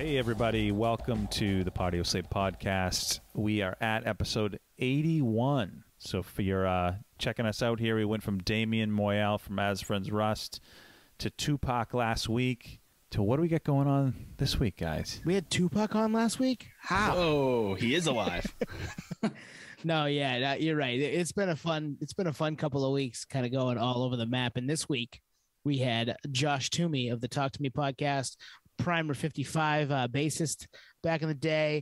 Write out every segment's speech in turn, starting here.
Hey everybody, welcome to the Patio Slate Podcast. We are at episode 81. So if you're checking us out here, we went from Damien Moyal from As Friends Rust to Tupac last week to what do we got going on this week, guys? We had Tupac on last week? How? Oh, he is alive. No, yeah, you're right. It's been a fun couple of weeks kind of going all over the map. And this week we had Josh Toomey of the Talk Toomey Podcast, Primer 55 bassist back in the day.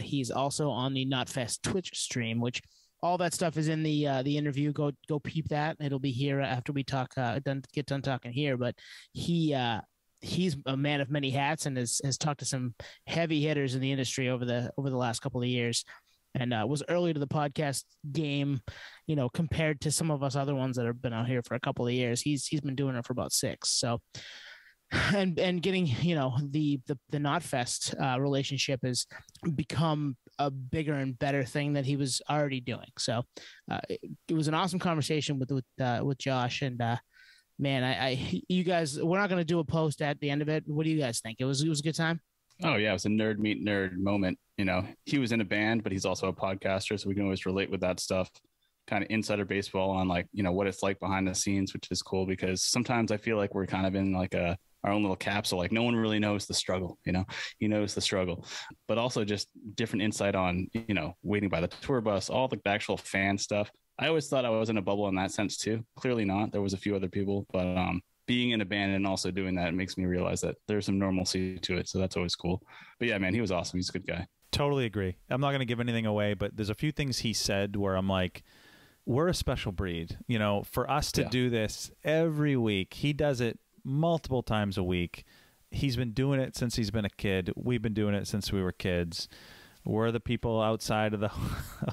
He's also on the Knotfest Twitch stream, which all that stuff is in the interview. Go peep that. It'll be here after we talk. Get done talking here. But he's a man of many hats and has talked to some heavy hitters in the industry over the last couple of years, and was early to the podcast game, compared to some of us other ones that have been out here for a couple of years. He's been doing it for about 6. So. And getting, the Knotfest relationship has become a bigger and better thing that he was already doing. So it was an awesome conversation with Josh. And man, you guys, we're not going to do a post at the end of it. What do you guys think? It was a good time. Oh yeah, it was a nerd meet nerd moment. He was in a band, but he's also a podcaster, so we can always relate with that stuff. Kind of insider baseball on what it's like behind the scenes, which is cool because sometimes I feel like we're kind of in our own little capsule. Like no one really knows the struggle, he knows the struggle, but also just different insight on, waiting by the tour bus, all the actual fan stuff. I always thought I was in a bubble in that sense too. Clearly not. There was a few other people, but being in a band and also doing that makes me realize that there's some normalcy to it. So that's always cool. But yeah, man, he was awesome. He's a good guy. Totally agree. I'm not going to give anything away, but there's a few things he said where I'm like, we're a special breed, for us to do this every week. He does it multiple times a week. He's been doing it since he's been a kid. We've been doing it since we were kids. We're the people outside of the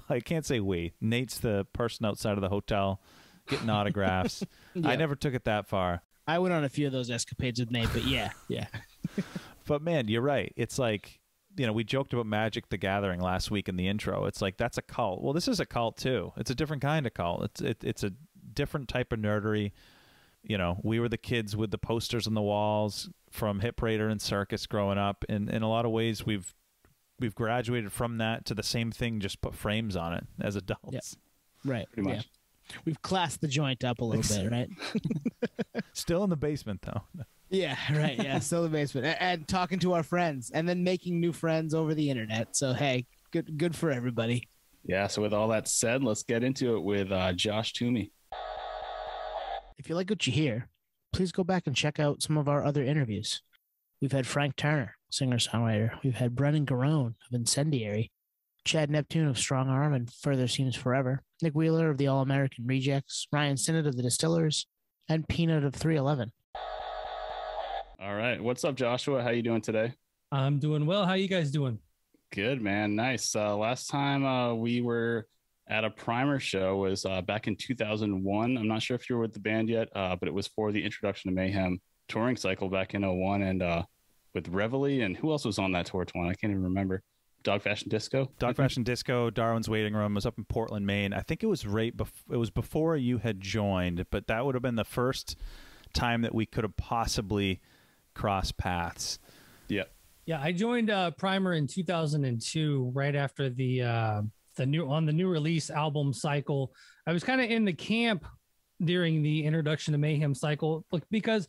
I can't say we. Nate's the person outside of the hotel getting autographs. Yeah. I never took it that far. I went on a few of those escapades with Nate, but yeah. But man, you're right. It's like, we joked about Magic the Gathering last week in the intro. It's like, that's a cult. Well, this is a cult too. It's a different kind of cult. It's a different type of nerdery. We were the kids with the posters on the walls from Hip Raider and Circus growing up. And in a lot of ways, we've graduated from that to the same thing, just put frames on it as adults. Yeah. Right. Pretty much. Yeah. We've classed the joint up a little bit, right? Still in the basement, though. Yeah, right. Yeah, still in the basement. And talking to our friends and then making new friends over the internet. So, hey, good for everybody. Yeah, so with all that said, let's get into it with Josh Toomey. If you like what you hear, please go back and check out some of our other interviews. We've had Frank Turner, singer-songwriter. We've had Brennan Garone of Incendiary, Chad Neptune of Strong Arm and Further Seems Forever, Nick Wheeler of the All-American Rejects, Ryan Sinnott of the Distillers, and Peanut of 311. All right. What's up, Joshua? How you doing today? I'm doing well. How you guys doing? Good, man. Nice. Last time we were at a Primer show was back in 2001. I'm not sure if you were with the band yet, but it was for the Introduction to Mayhem touring cycle back in 01 and with Reveille. And who else was on that tour? I can't even remember. Dog Fashion Disco? Dog Fashion Disco, Darwin's Waiting Room was up in Portland, Maine. I think it was it was before you had joined, but that would have been the first time that we could have possibly crossed paths. Yeah. Yeah, I joined Primer in 2002, right after the new release album cycle. I was kind of in the camp during the Introduction to Mayhem cycle, because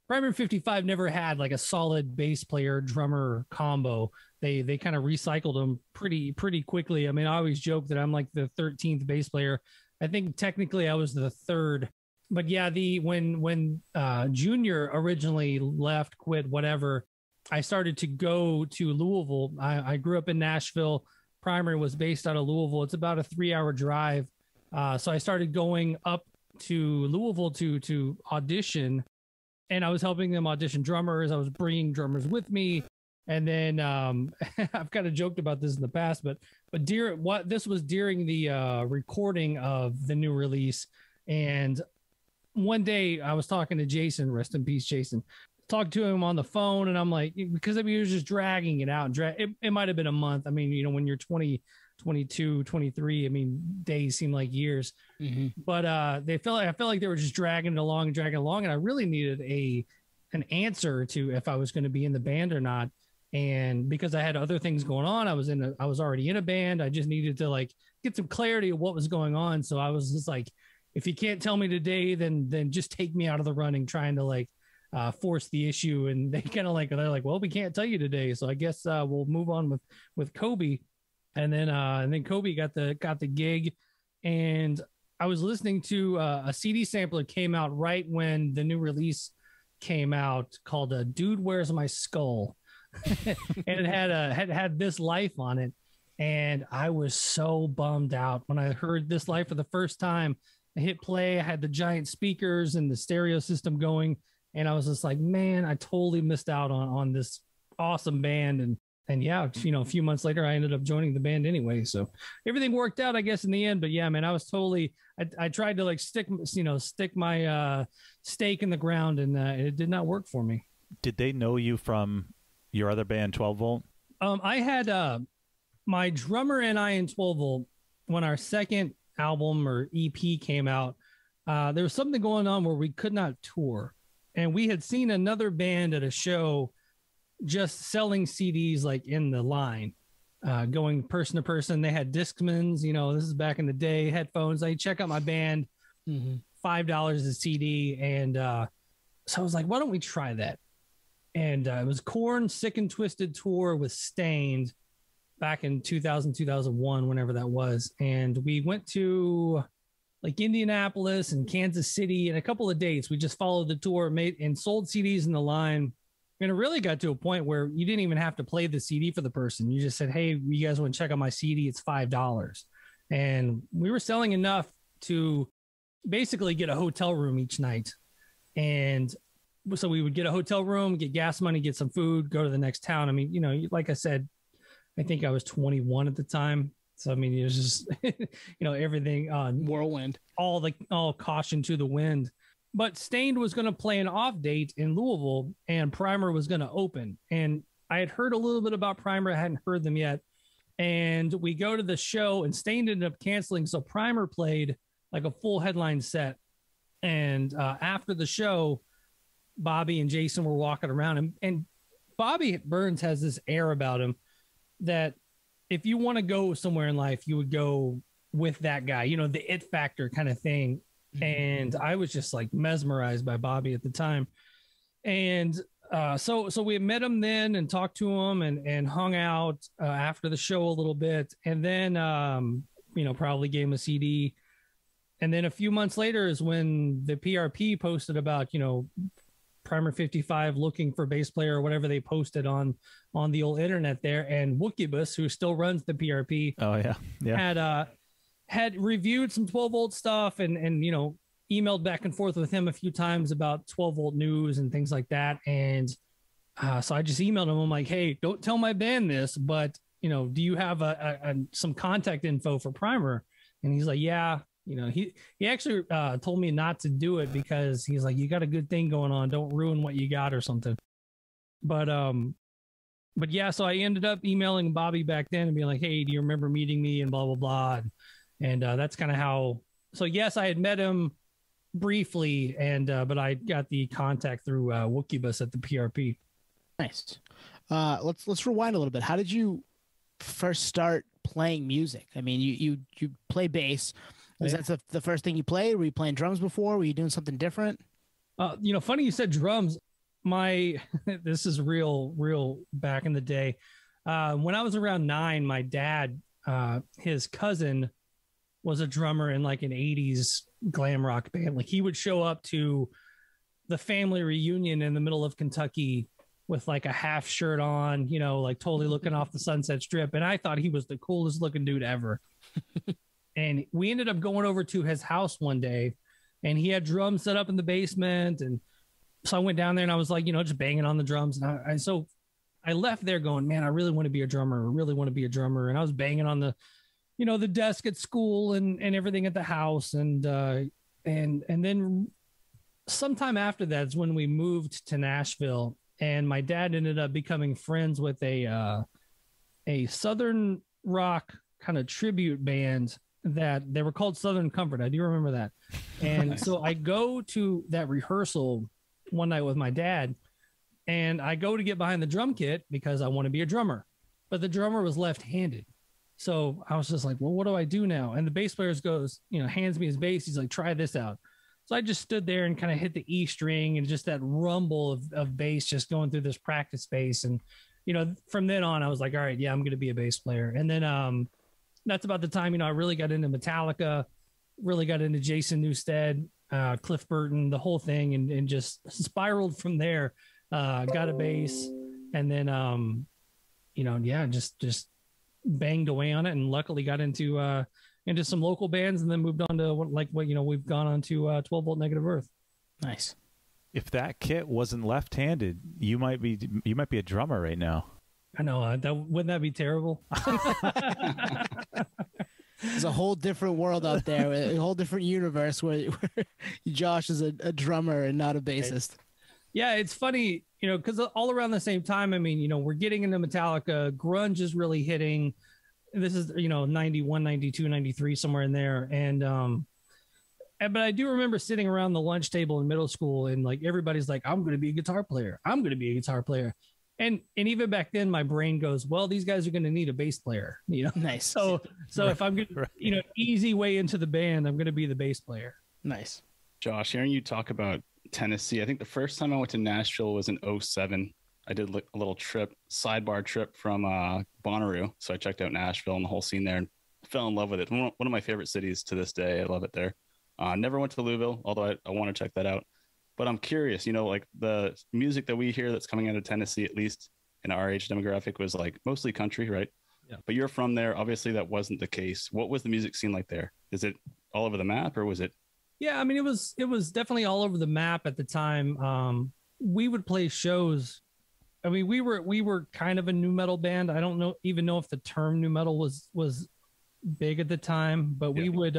Primer 55 never had like a solid bass player drummer combo. They kind of recycled them pretty quickly. I mean, I always joke that I'm like the 13th bass player. I think technically I was the 3rd. But yeah, when Junior originally left, quit, whatever, I started to go to Louisville. I grew up in Nashville. Primer was based out of Louisville. It's about a 3-hour drive. So I started going up to Louisville to audition, and I was helping them audition drummers. I was bringing drummers with me. And then I've kind of joked about this in the past, but this was during the recording of the new release. And one day I was talking to Jason, rest in peace, Jason, talked to him on the phone. And I'm like, because he was just dragging it out. It might've been a month. I mean, when you're 20, 22, 23, I mean, days seem like years, but I felt like they were just dragging it along. And I really needed an answer to if I was going to be in the band or not. And because I had other things going on, I was already in a band. I just needed to like get some clarity of what was going on. So I was just like, if you can't tell me today, then just take me out of the running, trying to like force the issue. And they kind of they're like, well, we can't tell you today. So I guess we'll move on with Kobe. And then Kobe got the gig, and I was listening to a CD sampler came out right when the new release came out called Dude, Where's My Skull? And it had This Life on it. And I was so bummed out when I heard This Life for the first time. I hit play, I had the giant speakers and the stereo system going. And I was just like, man, I totally missed out on this awesome band. And yeah, a few months later, I ended up joining the band anyway. So everything worked out, I guess, in the end. But yeah, man, I was totally, I tried to like stick my stake in the ground, and it did not work for me. Did they know you from your other band, 12 Volt? I had my drummer and I in 12 Volt, when our second album or EP came out, there was something going on where we could not tour. And we had seen another band at a show just selling CDs like in the line, going person to person. They had Discmans, this is back in the day, headphones. I check out my band, $5 a CD. And so I was like, why don't we try that? And it was Korn Sick and Twisted tour with Stained back in 2000, 2001, whenever that was. And we went to like Indianapolis and Kansas City and a couple of dates. We just followed the tour, made and sold CDs in the line. And it really got to a point where you didn't even have to play the CD for the person. You just said, hey, you guys want to check out my CD? It's $5. And we were selling enough to basically get a hotel room each night. And so we would get a hotel room, get gas money, get some food, go to the next town. I mean, like I said, I think I was 21 at the time. So, I mean, it was just, everything whirlwind, all caution to the wind. But Stained was going to play an off date in Louisville, and Primer was going to open. And I had heard a little bit about Primer. I hadn't heard them yet. And we go to the show, and Stained ended up canceling. So Primer played like a full headline set. And after the show, Bobby and Jason were walking around. And Bobby Burns has this air about him that if you want to go somewhere in life, you would go with that guy, the it factor kind of thing. And I was just like mesmerized by Bobby at the time. And so we met him then and talked to him and hung out after the show a little bit. And then, probably gave him a CD. And then a few months later is when the PRP posted about, Primer 55 looking for bass player or whatever they posted on the old internet there. And Wookibus, who still runs the PRP, had reviewed some 12 Volt stuff and emailed back and forth with him a few times about 12 Volt news and things like that. And so I just emailed him. I'm like, hey, don't tell my band this, but do you have some contact info for Primer? And he's like, yeah. He actually told me not to do it because he's like, you got a good thing going on. Don't ruin what you got or something. But yeah, so I ended up emailing Bobby back then and being like, hey, do you remember meeting me and blah, blah, blah. And that's kind of how, so yes, I had met him briefly but I got the contact through Wookibus at the PRP. Nice. Let's rewind a little bit. How did you first start playing music? I mean, you play bass. Was that the first thing you played? Were you playing drums before? Were you doing something different? Funny you said drums. This is real back in the day. When I was around 9, my dad, his cousin was a drummer in like an 80s glam rock band. Like he would show up to the family reunion in the middle of Kentucky with like a half shirt on, like totally looking off the Sunset Strip. And I thought he was the coolest looking dude ever. And we ended up going over to his house one day, and he had drums set up in the basement. And so I went down there and I was like, just banging on the drums. And so I left there going, man, I really want to be a drummer. I really want to be a drummer. And I was banging on the desk at school and everything at the house. And then sometime after that is when we moved to Nashville, and my dad ended up becoming friends with a Southern rock kind of tribute band that they were called Southern Comfort. I do remember that. And so I go to that rehearsal one night with my dad, And I go to get behind the drum kit because I want to be a drummer, but the drummer was left-handed. So I was just like, well, what do I do now? And the bass player goes, hands me his bass. He's like, try this out. So I just stood there and kind of hit the E string and just that rumble of bass just going through this practice bass. And, from then on, I was like, all right, yeah, I'm going to be a bass player. And then that's about the time, I really got into Metallica, really got into Jason Newsted, Cliff Burton, the whole thing, and just spiraled from there. Got a bass, and then, just banged away on it, and luckily got into some local bands, and then moved on to we've gone on to 12 Volt Negative Earth. Nice. If that kit wasn't left-handed, you might be a drummer right now. I know. Wouldn't that be terrible? There's a whole different world out there, a whole different universe where Josh is a drummer and not a bassist. Yeah, it's funny, because all around the same time, we're getting into Metallica, grunge is really hitting. This is, 91, 92, 93, somewhere in there. But I do remember sitting around the lunch table in middle school, and like everybody's like, I'm going to be a guitar player. I'm going to be a guitar player. And even back then, my brain goes, well, these guys are going to need a bass player. Nice. So right, if I'm going to, easy way into the band, I'm going to be the bass player. Nice. Josh, hearing you talk about Tennessee, I think the first time I went to Nashville was in 2007. I did a little sidebar trip from Bonnaroo. So I checked out Nashville and the whole scene there and fell in love with it. One of my favorite cities to this day. I love it there. Never went to Louisville, although I want to check that out. But I'm curious, like the music that we hear that's coming out of Tennessee, at least in our age demographic, was like mostly country, right? Yeah. But you're from there. Obviously, that wasn't the case. What was the music scene like there? Is it all over the map, or was it? Yeah, it was definitely all over the map at the time. We would play shows. We were kind of a nu metal band. I don't even know if the term nu metal was big at the time, but we would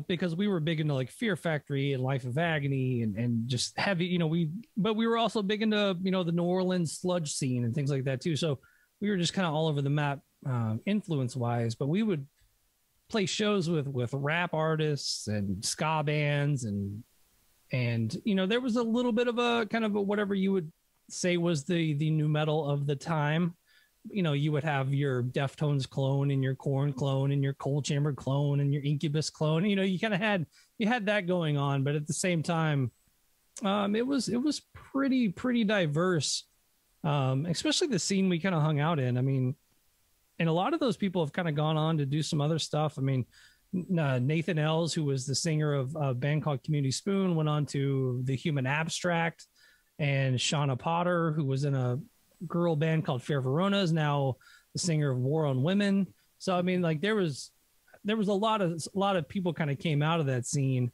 because we were big into like Fear Factory and Life of Agony and just heavy, but we were also big into, the New Orleans sludge scene and things like that too. So we were just kind of all over the map, influence wise, but we would play shows with rap artists and ska bands and there was a little bit of a kind of a, whatever you would say was the nu metal of the time. You would have your Deftones clone and your Korn clone and your Cold Chamber clone and your Incubus clone. You kind of had that going on, but at the same time, it was pretty diverse, especially the scene we kind of hung out in. And a lot of those people have kind of gone on to do some other stuff. Nathan Ells, who was the singer of a band called Community Spoon, went on to the Human Abstract, and Shauna Potter, who was in a girl band called Fair Verona, is now the singer of War on Women. So there was a lot of people kind of came out of that scene.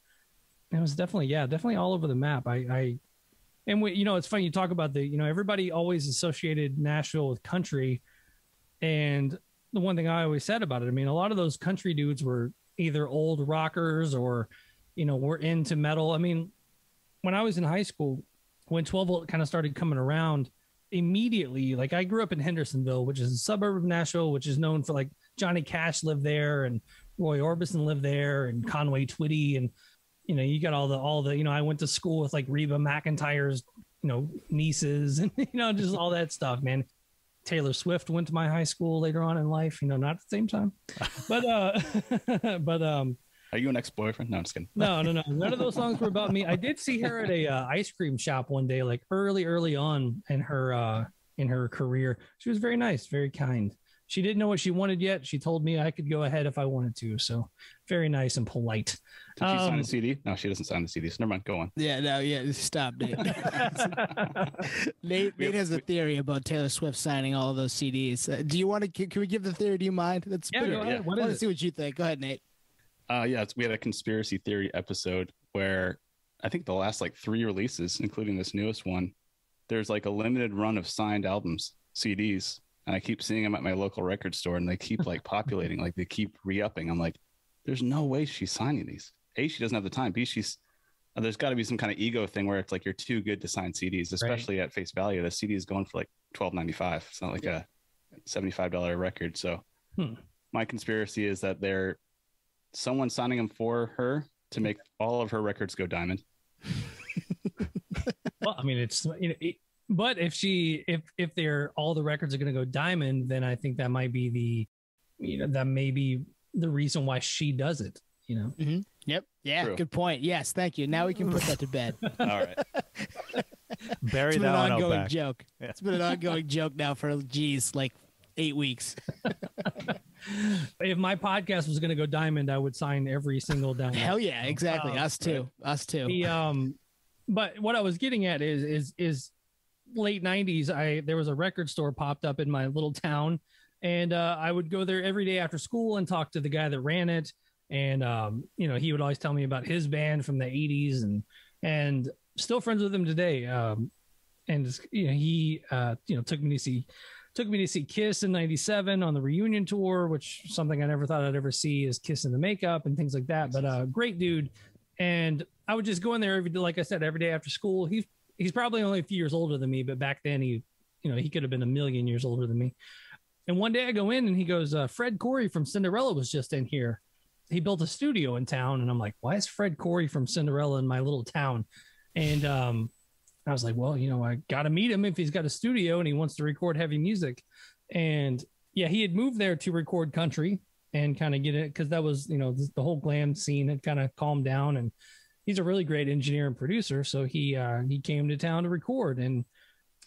It was definitely all over the map. It's funny you talk about everybody always associated Nashville with country, and the one thing I always said about it, a lot of those country dudes were either old rockers or were into metal. When I was in high school, when 12 Volt kind of started coming around, immediately, like I grew up in Hendersonville, which is a suburb of Nashville, which is known for like Johnny Cash lived there and Roy Orbison lived there and Conway Twitty. And, you got all the, I went to school with like Reba McEntire's, nieces and, just all that stuff, man. Taylor Swift went to my high school later on in life, not at the same time, but are you an ex-boyfriend? No, I'm just kidding. No. None of those songs were about me. I did see her at a ice cream shop one day, like early on in her career. She was very nice, very kind. She didn't know what she wanted yet. She told me I could go ahead if I wanted to. So very nice and polite. Did she sign a CD? No, she doesn't sign the CD. So never mind. Go on. Yeah, stop, Nate. Nate has a theory about Taylor Swift signing all of those CDs. Do you want to? Can we give the theory? Do you mind? That's go ahead. I want to see what you think. Go ahead, Nate. We had a conspiracy theory episode where I think the last like 3 releases, including this newest one, there's like a limited run of signed albums, CDs. And I keep seeing them at my local record store and they keep like populating, like they keep re-upping. I'm like, there's no way she's signing these. A, she doesn't have the time. B, there's got to be some kind of ego thing where it's like you're too good to sign CDs, especially at face value. The CD is going for like $12.95. It's not like a $75 record. So my conspiracy is that someone's signing them for her to make all of her records go diamond. Well, it's But if they're all the records are going to go diamond, then I think that might be that may be the reason why she does it. Mm-hmm. Yep. Yeah. True. Good point. Yes. Thank you. Now we can put that to bed. All right. Bury It's been that an one out ongoing back. joke. Yeah. It's been an ongoing joke now for like 8 weeks. If my podcast was going to go diamond, I would sign every single diamond. Hell yeah. Exactly. Us too. Us too. But what I was getting at is late 90s. There was a record store popped up in my little town, and I would go there every day after school and talk to the guy that ran it. And, he would always tell me about his band from the 80s and still friends with him today. He took me to see Kiss in 97 on the reunion tour, which something I never thought I'd ever see is Kiss in the makeup and things like that. But great dude. And I would just go in there every day, like I said, every day after school. He's probably only a few years older than me, but back then he could have been a million years older than me. And one day I go in and he goes, Fred Corey from Cinderella was just in here. He built a studio in town. And I'm like, why is Fred Corey from Cinderella in my little town? And I was like, well, I got to meet him if he's got a studio and he wants to record heavy music. And yeah, he had moved there to record country and kind of get it, because that was, the whole glam scene had kind of calmed down, and he's a really great engineer and producer. So he came to town to record. And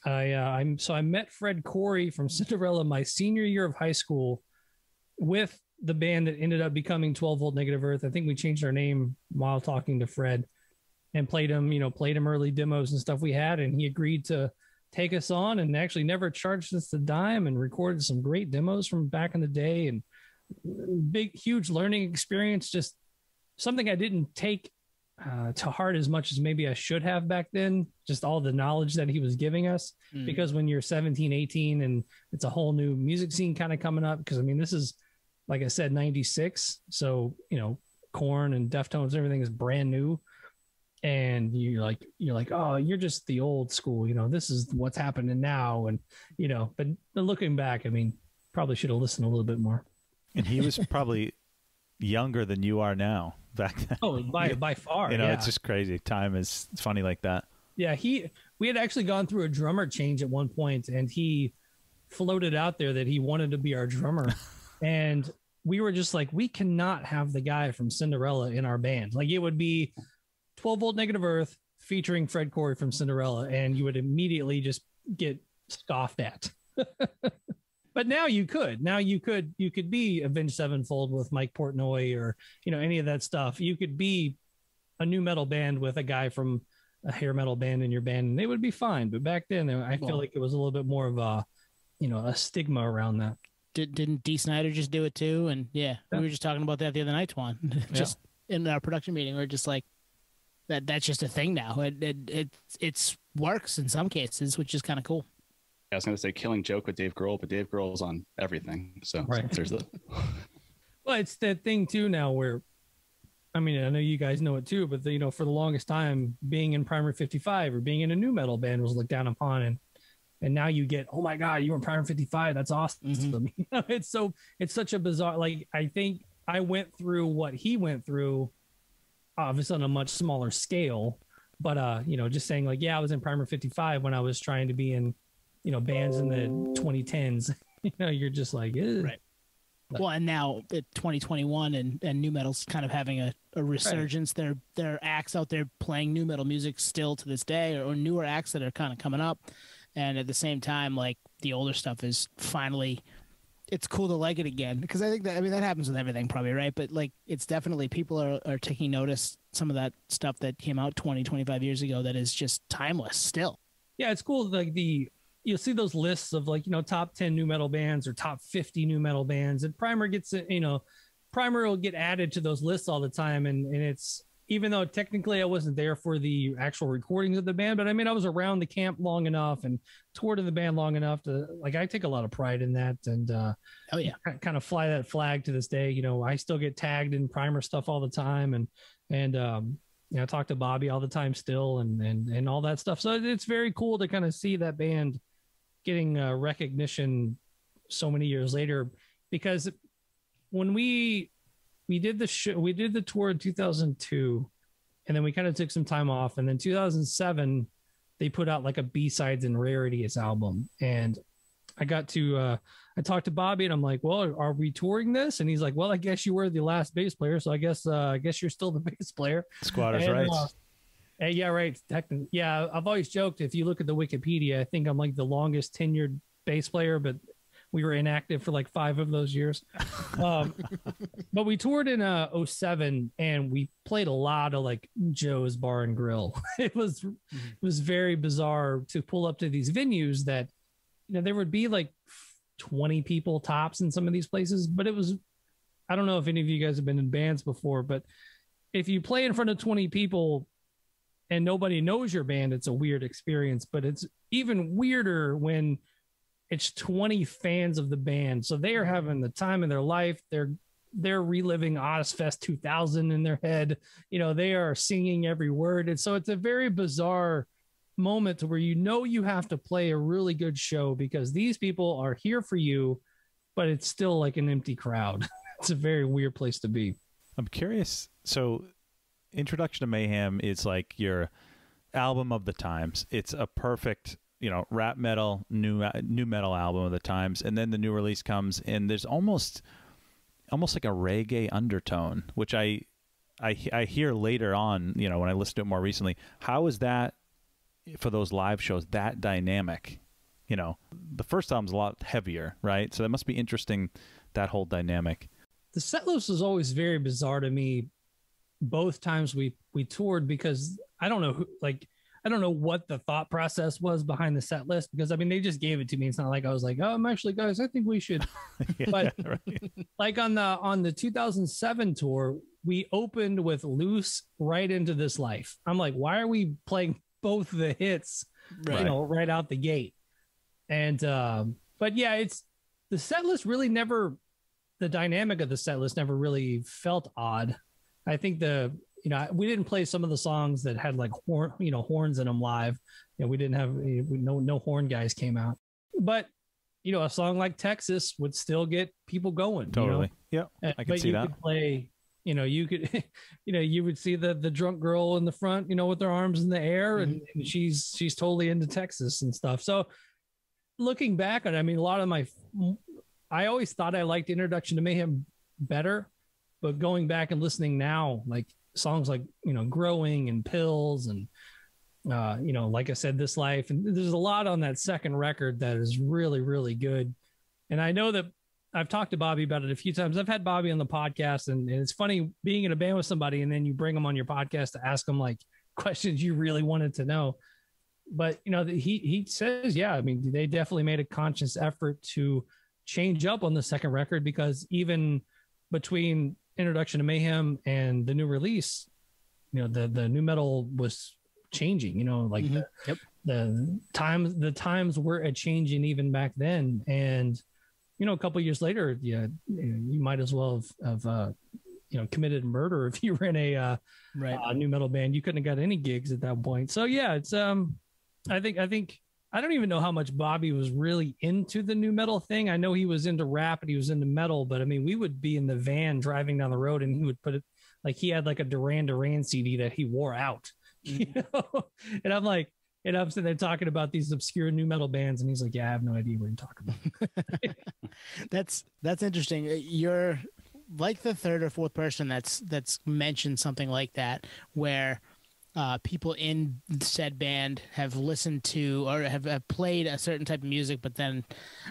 I met Fred Corey from Cinderella my senior year of high school with the band that ended up becoming 12 Volt Negative Earth. I think we changed our name while talking to Fred, and played him early demos and stuff we had. And he agreed to take us on and actually never charged us a dime, and recorded some great demos from back in the day, and huge learning experience. Just something I didn't take to heart as much as maybe I should have back then, just all the knowledge that he was giving us. Because when you're 17, 18 and it's a whole new music scene kind of coming up, because this is, like I said, 96. So, Korn and Deftones and everything is brand new. And you're like, oh, you're just the old school, this is what's happening now. And, but looking back, probably should have listened a little bit more. And he was probably younger than you are now back then. Oh, by far. It's just crazy. Time is funny like that. Yeah. We had actually gone through a drummer change at one point, and he floated out there that he wanted to be our drummer. And we were just like, we cannot have the guy from Cinderella in our band. Like, it would be 12 Volt Negative Earth featuring Fred Corey from Cinderella, and you would immediately just get scoffed at. But now you could be Avenged Sevenfold with Mike Portnoy, or any of that stuff. You could be a new metal band with a guy from a hair metal band in your band, and they would be fine. But back then, I feel like it was a little bit more of a stigma around that. Didn't Dee Snider just do it too? And we were just talking about that the other night, Twan. Just in our production meeting, we we're just like, that's just a thing now. It works in some cases, which is kind of cool. I was going to say Killing Joke with Dave Grohl, but Dave Grohl's on everything. So there's the. Well, it's that thing too now where, I know you guys know it too, but for the longest time, being in Primer 55 or being in a new metal band was looked down upon, and now you get, oh my God, you were in Primer 55. That's awesome. Mm-hmm. It's such a bizarre, like, I think I went through what he went through, obviously on a much smaller scale, but just saying like, yeah, I was in Primer 55 when I was trying to be in, bands in the 2010s. You're just like, right. Well, and now 2021 and new metal's kind of having a resurgence. Right. There are acts out there playing new metal music still to this day, or newer acts that are kind of coming up. And at the same time, like, the older stuff is finally, it's cool to like it again. Because I think that happens with everything probably, right? But like, it's definitely, people are taking notice, some of that stuff that came out 20, 25 years ago that is just timeless still. Yeah, it's cool. Like, you'll see those lists of like, top 10 new metal bands or top 50 new metal bands, and Primer gets, Primer will get added to those lists all the time. And it's, even though technically I wasn't there for the actual recordings of the band, but I was around the camp long enough and toured in the band long enough to, like, I take a lot of pride in that. And kind of fly that flag to this day. I still get tagged in Primer stuff all the time, and I talk to Bobby all the time still, and all that stuff. So it's very cool to kind of see that band getting recognition so many years later, because when we did the tour in 2002, and then we kind of took some time off, and then 2007 they put out like a B-sides and rarities album. And I got to, I talked to Bobby and I'm like, well, are we touring this? And he's like, well, I guess you were the last bass player. So I guess you're still the bass player. Squatters' rights. Yeah, right. Yeah, I've always joked, if you look at the Wikipedia, I think I'm like the longest tenured bass player, but we were inactive for like 5 of those years. But we toured in 07 and we played a lot of like Joe's Bar and Grill. It was very bizarre to pull up to these venues that, you know, there would be like 20 people tops in some of these places, but it was, I don't know if any of you guys have been in bands before, but if you play in front of 20 people and nobody knows your band, it's a weird experience. But it's even weirder when it's 20 fans of the band. So they are having the time of their life. They're reliving Ozfest 2000 in their head. You know, they are singing every word. And so it's a very bizarre moment where you know you have to play a really good show because these people are here for you, but it's still like an empty crowd. It's a very weird place to be. I'm curious. So Introduction to Mayhem is like your album of the times. It's a perfect, you know, rap metal, new metal album of the times. And then the new release comes and there's almost like a reggae undertone, which I hear later on, you know, when I listen to it more recently. How is that for those live shows, that dynamic? You know, the first album's a lot heavier, right? So that must be interesting, that whole dynamic. The set list was always very bizarre to me both times we toured, because I don't know what the thought process was behind the set list, because I mean, they just gave it to me. It's not like I was like, oh, I'm actually, guys, I think we should. Yeah, but right. Like on the 2007 tour, we opened with Loose, Right Into This Life. I'm like, why are we playing both the hits, Right. you know, right out the gate? And but yeah, it's the set list really never, the dynamic of the set list never really felt odd. I think we didn't play some of the songs that had like horns in them live. You know, we didn't have no horn guys came out, but you know, a song like Texas would still get people going. Totally. You know? Yeah. I can see that. Could play, you know, you could, you know, you would see the drunk girl in the front, you know, with her arms in the air, and she's totally into Texas and stuff. So looking back on it, I mean, a lot of I always thought I liked Introduction to Mayhem better, but going back and listening now, like songs like, you know, Growing and Pills and, you know, like I said, This Life, and there's a lot on that second record that is really, really good. And I know that I've talked to Bobby about it a few times. I've had Bobby on the podcast, and it's funny being in a band with somebody and then you bring them on your podcast to ask them like questions you really wanted to know. But, you know, he says, yeah, I mean, they definitely made a conscious effort to change up on the second record, because even between Introduction to Mayhem and the new release, you know, the new metal was changing, you know, like the times were changing even back then. And, you know, a couple of years later, yeah, you might as well have you know, committed murder if you were in a new metal band. You couldn't have got any gigs at that point. So yeah, it's I think I don't even know how much Bobby was really into the new metal thing. I know he was into rap and he was into metal, but I mean, we would be in the van driving down the road and he would put it like he had like a Duran Duran CD that he wore out, you know? And I'm like, and I'm sitting there talking about these obscure new metal bands, and he's like, yeah, I have no idea what you're talking about. That's interesting. You're like the third or fourth person that's mentioned something like that, where people in said band have listened to or have played a certain type of music, but then,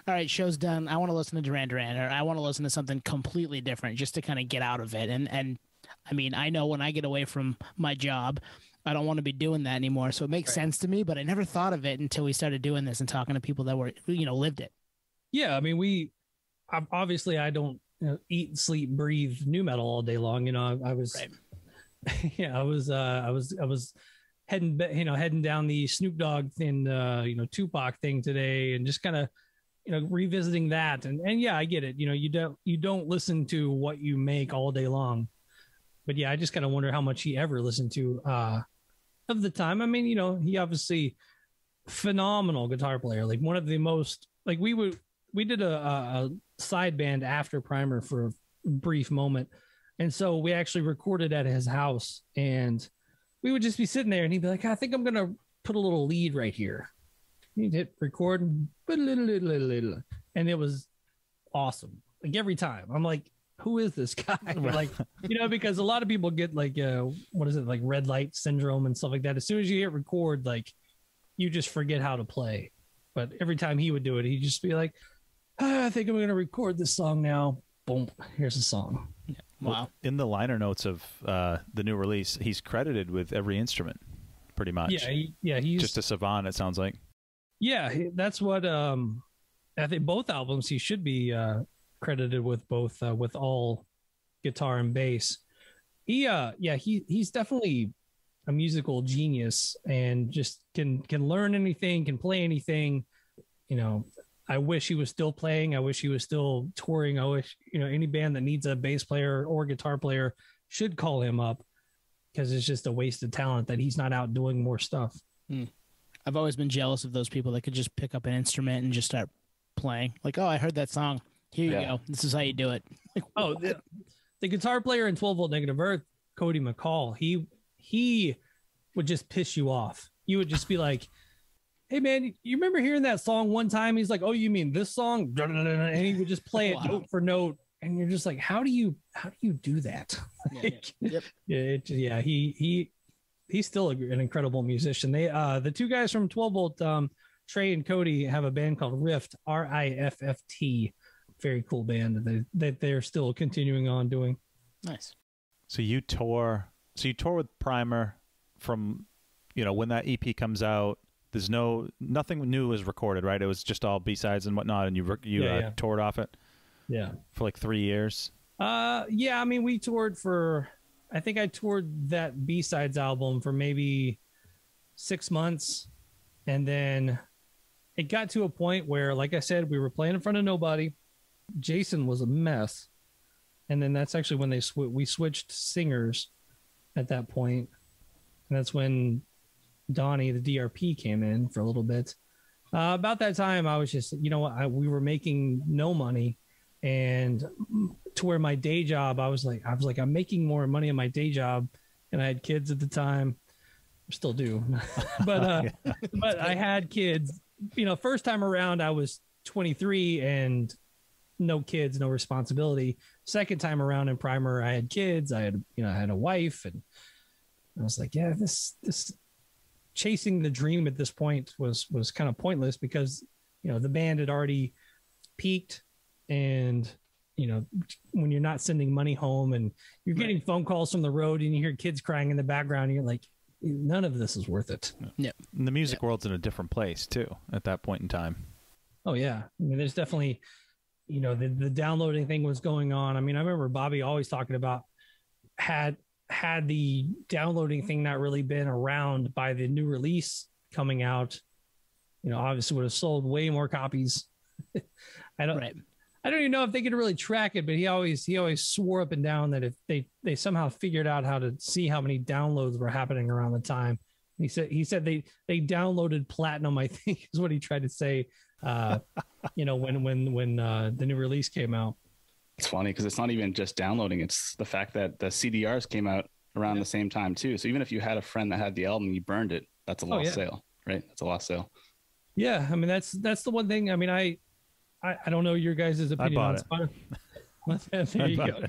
all right, show's done, I want to listen to Duran Duran, or I want to listen to something completely different just to kind of get out of it. And I mean, I know when I get away from my job, I don't want to be doing that anymore. So it makes sense to me, but I never thought of it until we started doing this and talking to people that were, you know, lived it. Yeah. I mean, obviously I don't, you know, eat, sleep, breathe new metal all day long. You know, I was, yeah, I was heading down the Snoop Dogg and, you know, Tupac thing today, and just kind of, you know, revisiting that. And yeah, I get it. You know, you don't listen to what you make all day long, but yeah, I just kind of wonder how much he ever listened to, of the time. I mean, you know, he obviously phenomenal guitar player, like one of the most, like we did a side band after Primer for a brief moment. And so we actually recorded at his house, and we would just be sitting there and he'd be like, I think I'm going to put a little lead right here. You hit record, and it was awesome. Like every time, I'm like, who is this guy? Like, because a lot of people get like, what is it, like red light syndrome and stuff like that. As soon as you hit record, like, you just forget how to play. But every time he would do it, he'd just be like, I think I'm going to record this song now. Boom, here's the song. Yeah. Wow. In the liner notes of the new release, he's credited with every instrument, pretty much. Yeah, he's just a savant, it sounds like. Yeah, that's what I think both albums he should be credited with, both with all guitar and bass. He's definitely a musical genius and just can learn anything, can play anything. I wish he was still playing. I wish he was still touring. I wish, any band that needs a bass player or guitar player should call him up, because it's just a waste of talent that he's not out doing more stuff. I've always been jealous of those people that could just pick up an instrument and just start playing. Like, oh, I heard that song. Here you go. This is how you do it. Oh, the guitar player in 12 Volt Negative Earth, Cody McCall, he would just piss you off. You would just be like, hey man, you remember hearing that song one time? He's like, oh, you mean this song? And he would just play it note for note, and you're just like, how do you do that? He's still an incredible musician. They the two guys from 12 Volt, Trey and Cody, have a band called Rift, RIFFT. Very cool band that they're still continuing on doing. Nice. So you tour with Primer from, when that EP comes out. There's nothing new was recorded, right? It was just all B-sides and whatnot, and you toured off it. Yeah, for like 3 years. I mean, we toured for. I think I toured that B-sides album for maybe 6 months, and then it got to a point where, like I said, we were playing in front of nobody. Jason was a mess, and then that's actually when we switched singers at that point, and that's when Donnie, the DRP, came in for a little bit. About that time, I was just, we were making no money, and to where my day job, I was like, I'm making more money in my day job, and I had kids at the time, still do, but I had kids. First time around, I was 23 and no kids, no responsibility. Second time around in Primer, I had kids. I had a wife, and I was like, this chasing the dream at this point was kind of pointless, because the band had already peaked, and when you're not sending money home and you're getting phone calls from the road and you hear kids crying in the background, and you're like, none of this is worth it. Yeah. And the music world's in a different place too at that point in time. Oh yeah, I mean, there's definitely the downloading thing was going on. I mean, I remember Bobby always talking about had the downloading thing not really been around by the new release coming out, obviously would have sold way more copies. I don't even know if they could really track it, but he always swore up and down that if they somehow figured out how to see how many downloads were happening around the time. He said they downloaded platinum, I think is what he tried to say. When the new release came out. It's funny because it's not even just downloading. It's the fact that the CDRs came out around the same time too. So even if you had a friend that had the album, you burned it. That's a lost sale, right? That's a lost sale. Yeah. I mean, that's the one thing. I mean, I don't know your guys' opinion on Spotify. There you go.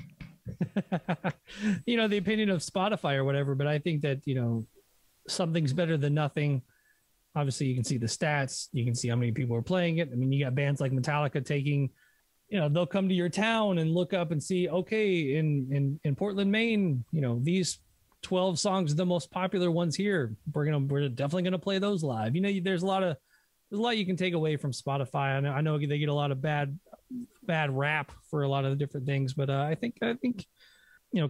The opinion of Spotify or whatever, but I think that, something's better than nothing. Obviously you can see the stats, you can see how many people are playing it. I mean, you got bands like Metallica taking, they'll come to your town and look up and see, okay, in Portland, Maine, these 12 songs are the most popular ones here. We're definitely going to play those live. There's a lot you can take away from Spotify. I know they get a lot of bad rap for a lot of the different things, but I think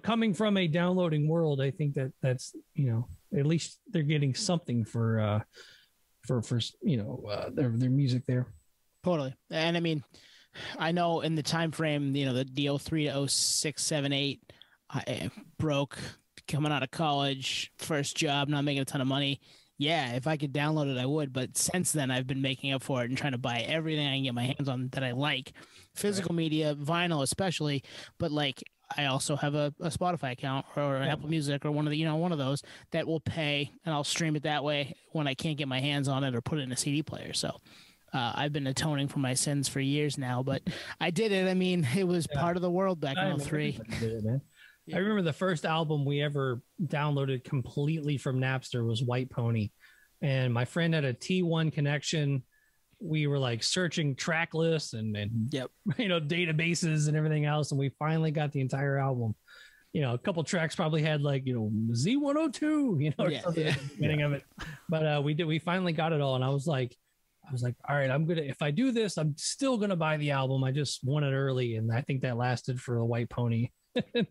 coming from a downloading world, I think that's at least they're getting something for their music there. Totally. And I mean, I know in the time frame, the 03 to 06, 7, 8, I broke, coming out of college, first job, not making a ton of money. Yeah, if I could download it, I would. But since then, I've been making up for it and trying to buy everything I can get my hands on that I like. Physical media, vinyl especially. But like, I also have a Spotify account or an Apple Music or one of the, one of those that will pay, and I'll stream it that way when I can't get my hands on it or put it in a CD player. So I've been atoning for my sins for years now, but I did it. I mean, it was part of the world back in 03. I remember the first album we ever downloaded completely from Napster was White Pony. And my friend had a T1 connection. We were like searching track lists and databases and everything else. And we finally got the entire album. A couple tracks probably had like, Z102, or something at the beginning of it. But we finally got it all. And I was like, all right, if I do this, I'm still going to buy the album. I just want it early. And I think that lasted for the White Pony.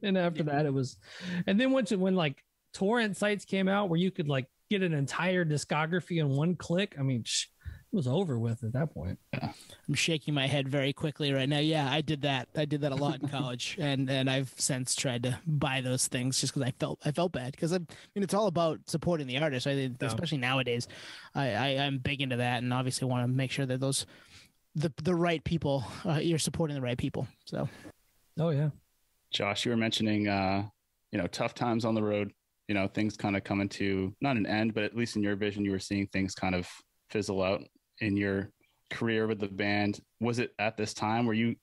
And after that it was, and then when like torrent sites came out where you could like get an entire discography in one click, I mean, it was over with at that point. I'm shaking my head very quickly right now. Yeah, I did that a lot in college, and I've since tried to buy those things just because I felt bad, because I mean it's all about supporting the artist. I think, especially nowadays, I'm big into that, and obviously want to make sure that those the right people, you're supporting the right people. So, Josh, you were mentioning tough times on the road. Things kind of coming to not an end, but at least in your vision, you were seeing things kind of fizzle out in your career with the band. Was it at this time, were you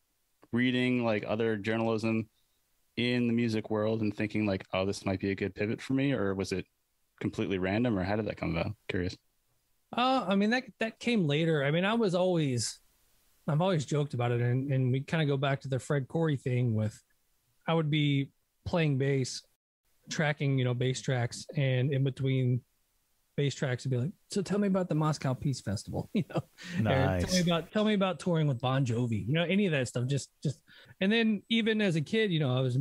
reading like other journalism in the music world and thinking like, oh, this might be a good pivot for me? Or was it completely random, or how did that come about? Curious. I mean, that came later. I mean, I've always joked about it. And we kind of go back to the Fred Corey thing with, I would be playing bass, tracking, bass tracks, and in between bass tracks would be like, so tell me about the Moscow Peace Festival, Nice. Tell me about touring with Bon Jovi, any of that stuff. Just, and then even as a kid, I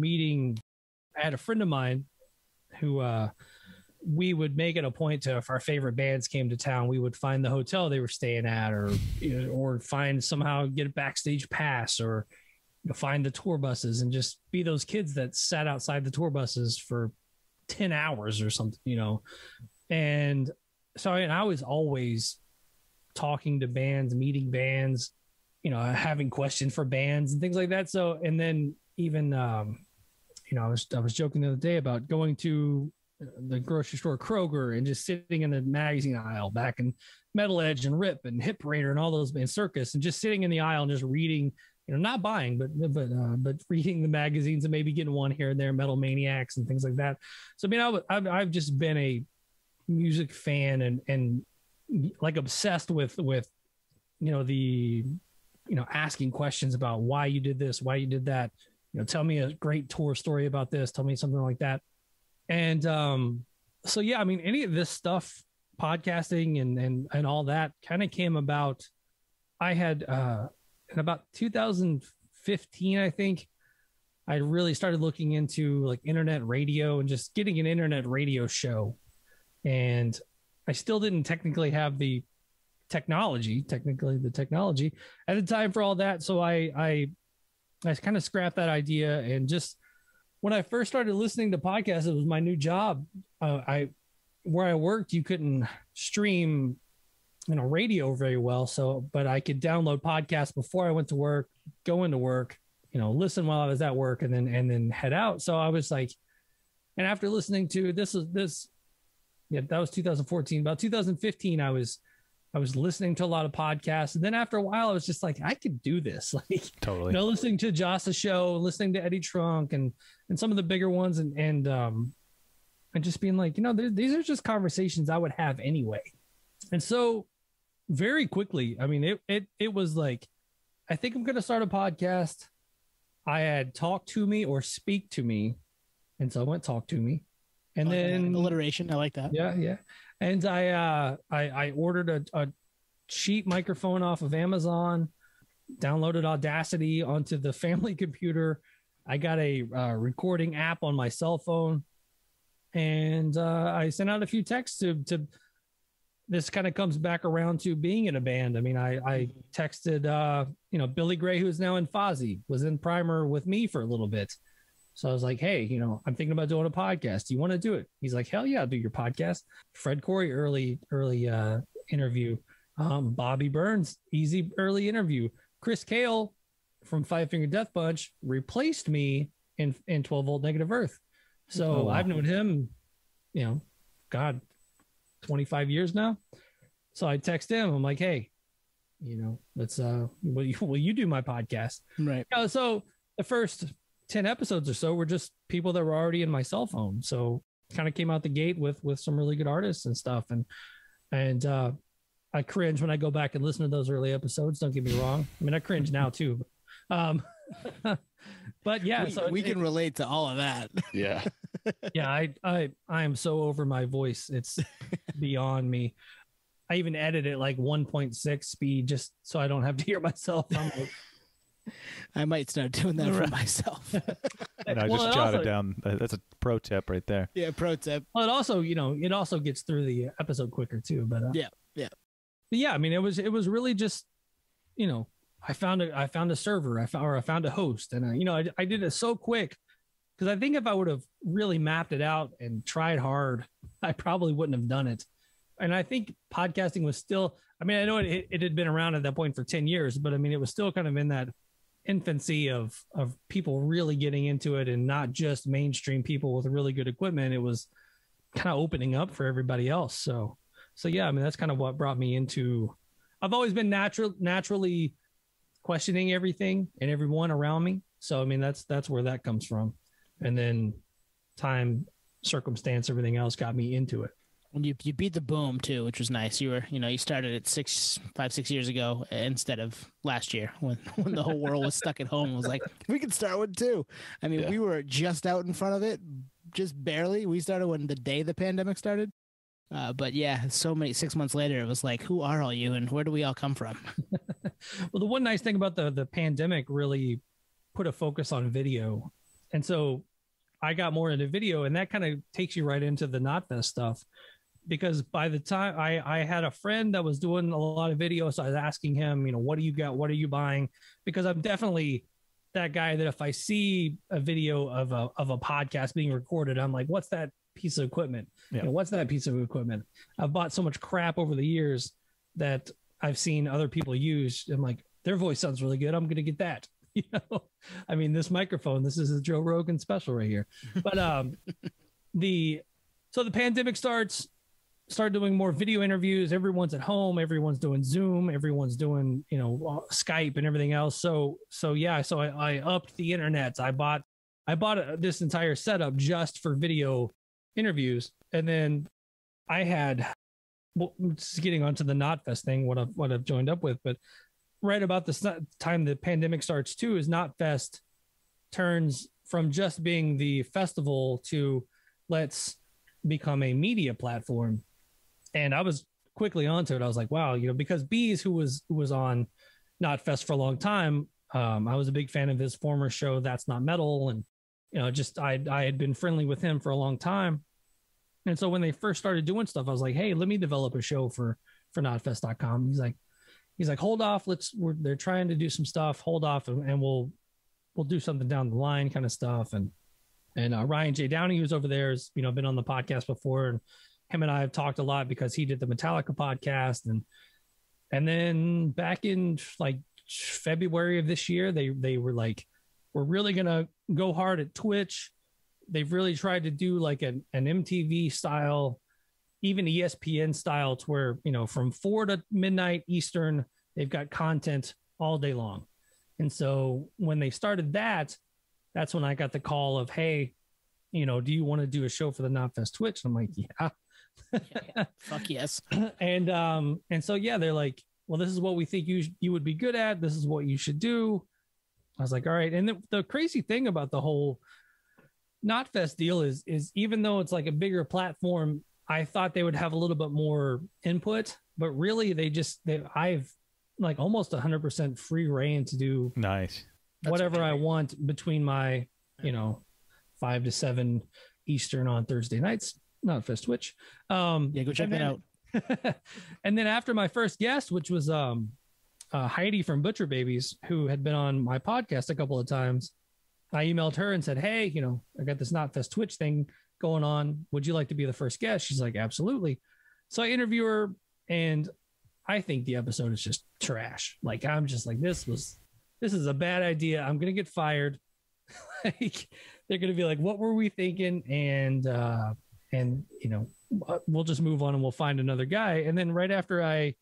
had a friend of mine who, we would make it a point to, if our favorite bands came to town, we would find the hotel they were staying at, or find somehow get a backstage pass, or find the tour buses, and just be those kids that sat outside the tour buses for 10 hours or something, And so I was always talking to bands, meeting bands, having questions for bands and things like that. So, and then even, I was joking the other day about going to the grocery store Kroger and just sitting in the magazine aisle back in Metal Edge and Rip and Hip Parader and all those bands, Circus, and just sitting in the aisle and just reading, not buying, but reading the magazines and maybe getting one here and there, Metal Maniacs and things like that. So, I mean, I've just been a music fan and like obsessed with asking questions about why you did this, why you did that, tell me a great tour story about this, tell me something like that. And so I mean, any of this stuff, podcasting and all that kind of came about. I had in about 2015, I think, I really started looking into like internet radio and just getting an internet radio show. And I still didn't technically have the technology at the time for all that. So I kind of scrapped that idea. And just when I first started listening to podcasts, it was my new job. Where I worked, you couldn't stream, radio very well. So, but I could download podcasts before I went to work, go into work, listen while I was at work, and then head out. So I was like, and after listening to that was 2014. About 2015, I was listening to a lot of podcasts, and then after a while, I was just like, I could do this. Like, totally. Listening to Josh's show, listening to Eddie Trunk, and some of the bigger ones, and just being like, these are just conversations I would have anyway. And so, very quickly, I mean, it was like, I think I'm going to start a podcast. I had Talk Toomey or Speak to Me, and so I went Talk Toomey. And then alliteration, I like that. Yeah. And I ordered a cheap microphone off of Amazon, downloaded Audacity onto the family computer. I got a recording app on my cell phone, and I sent out a few texts to. This kind of comes back around to being in a band. I mean, I texted Billy Gray, who is now in Fozzy, was in Primer with me for a little bit. So I was like, hey, I'm thinking about doing a podcast. Do you want to do it? He's like, hell yeah, I'll do your podcast. Fred Corey, early interview. Bobby Burns, easy early interview. Chris Cale from Five Finger Death Punch replaced me in 12 volt negative earth. So I've known him, God, 25 years now. So I text him. I'm like, hey, let's will you do my podcast? Right. So the first 10 episodes or so were just people that were already in my cell phone. So kind of came out the gate with some really good artists and stuff. And I cringe when I go back and listen to those early episodes. Don't get me wrong. I mean, I cringe now too. But yeah, we can relate to all of that. Yeah. Yeah. I am so over my voice. It's beyond me. I even edit it like 1.6 speed just so I don't have to hear myself. I'm like, I might start doing that for myself. And I just jotted down. That's a pro tip right there. Yeah, pro tip. Well, it also, it also gets through the episode quicker too. But yeah. But yeah, I mean, it was really just, I found a server, I found a host, and I did it so quick because I think if I would have really mapped it out and tried hard, I probably wouldn't have done it. And I think podcasting was still, I mean, I know it had been around at that point for 10 years, but I mean, it was still kind of in that infancy of people really getting into it and not just mainstream people with really good equipment. It was kind of opening up for everybody else. So yeah, I mean, that's kind of what brought me into, I've always been naturally questioning everything and everyone around me. So, I mean, that's where that comes from. And then time, circumstance, everything else got me into it. And you beat the boom too, which was nice. You were, you started it 5-6 years ago instead of last year when the whole world was stuck at home. It was like, we can start one too. I mean, we were just out in front of it, just barely. We started when the day the pandemic started. But yeah, 6 months later, it was like, who are all you and where do we all come from? Well, the one nice thing about the pandemic really put a focus on video. And so I got more into video, and that kind of takes you right into the Knotfest stuff. Because by the time I had a friend that was doing a lot of videos, so I was asking him, what do you got? What are you buying? Because I'm definitely that guy that if I see a video of a podcast being recorded, I'm like, what's that piece of equipment? Yeah. What's that piece of equipment? I've bought so much crap over the years that I've seen other people use. I'm like, their voice sounds really good. I'm going to get that. I mean, this microphone, this is a Joe Rogan special right here. But so the pandemic start doing more video interviews. Everyone's at home. Everyone's doing Zoom. Everyone's doing, Skype and everything else. So I upped the internet. I bought this entire setup just for video interviews. And then I had, just getting onto the Knotfest thing, what I've joined up with, but right about the time the pandemic starts too, is Knotfest turns from just being the festival to let's become a media platform. And I was quickly onto it. I was like, wow, because Bees, who was on Knotfest for a long time, I was a big fan of his former show, That's Not Metal. And, I had been friendly with him for a long time. And so when they first started doing stuff, I was like, hey, let me develop a show for knotfest.com. He's like, hold off. They're trying to do some stuff. Hold off. And we'll do something down the line kind of stuff. And Ryan J. Downey, who's over there, has, been on the podcast before, and him and I have talked a lot because he did the Metallica podcast. And then back in like February of this year, they were like, we're really going to go hard at Twitch. They've really tried to do like an MTV style, even ESPN style, to where, from 4 to midnight Eastern, they've got content all day long. And so when they started that's when I got the call of, hey, do you want to do a show for the Knotfest Twitch? And I'm like, yeah. Fuck yes. And so, yeah, they're like, well, this is what we think you would be good at. This is what you should do. I was like, all right. And the crazy thing about the whole Knotfest deal is even though it's like a bigger platform, I thought they would have a little bit more input, but really I've like almost 100% free reign to do nice whatever I want between my, 5 to 7 Eastern on Thursday nights, Knotfest Twitch. Yeah, go check that out. And then after my first guest, which was Heidi from Butcher Babies, who had been on my podcast a couple of times, I emailed her and said, hey, I got this Knotfest Twitch thing going on. Would you like to be the first guest? She's like, absolutely. So I interview her, and I think the episode is just trash. Like, I'm just like, this is a bad idea. I'm going to get fired. Like they're going to be like, what were we thinking? And we'll just move on and we'll find another guy. And then right after I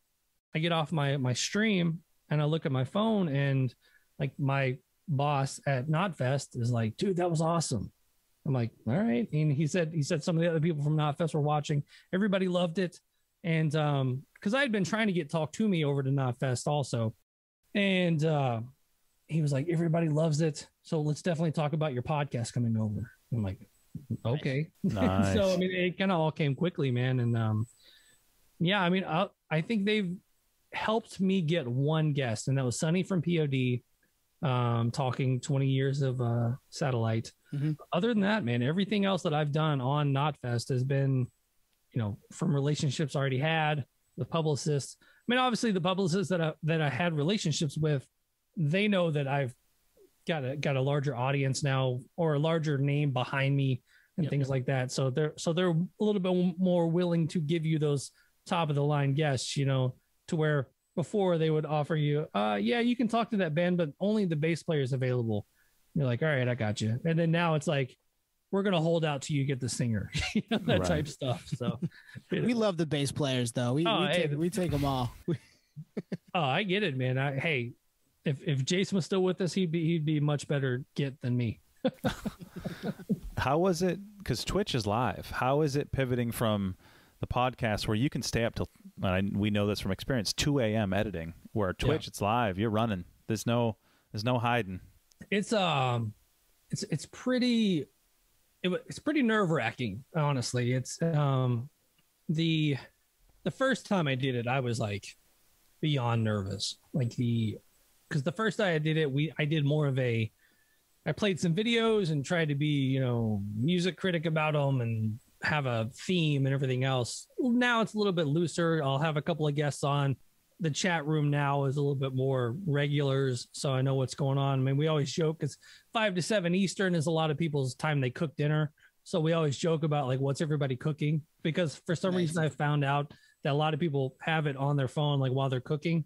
get off my stream and I look at my phone, and like my boss at Knotfest is like, dude, that was awesome. I'm like, all right. And he said some of the other people from Knotfest were watching. Everybody loved it. And because I had been trying to get Talk Toomey over to Knotfest also. And he was like, everybody loves it. So let's definitely talk about your podcast coming over. I'm like, okay. Nice. So, I mean, it kind of all came quickly, man. And yeah, I mean, I think they've helped me get one guest, and that was Sonny from POD, talking 20 years of satellite. Mm-hmm. Other than that, man, everything else that I've done on Knotfest has been, from relationships I already had with publicists. I mean, obviously the publicists that I had relationships with, they know that I've got a larger audience now, or a larger name behind me and things like that. So they're a little bit more willing to give you those top of the line guests, to where before they would offer you, yeah, you can talk to that band, but only the bass player is available. You're like, all right, I got you. And then now it's like, we're going to hold out till you get the singer, that type stuff. So we love the bass players though. We take them all. Oh, I get it, man. Hey, if Jason was still with us, he'd be much better get than me. How was it? Because Twitch is live. How is it pivoting from the podcast where you can stay up till, we know this from experience, 2 a.m. editing, where Twitch it's live, you're running. There's no hiding. It's pretty nerve-wracking, honestly. It's the first time I did it, I was like beyond nervous. Because the first time I did it, I did more of I played some videos and tried to be, music critic about them and have a theme and everything else. Now it's a little bit looser. I'll have a couple of guests on. The chat room now is a little bit more regulars, so I know what's going on. I mean, we always joke because 5 to 7 Eastern is a lot of people's time they cook dinner. So we always joke about like, what's everybody cooking? Because for some reason I found out that a lot of people have it on their phone, like while they're cooking.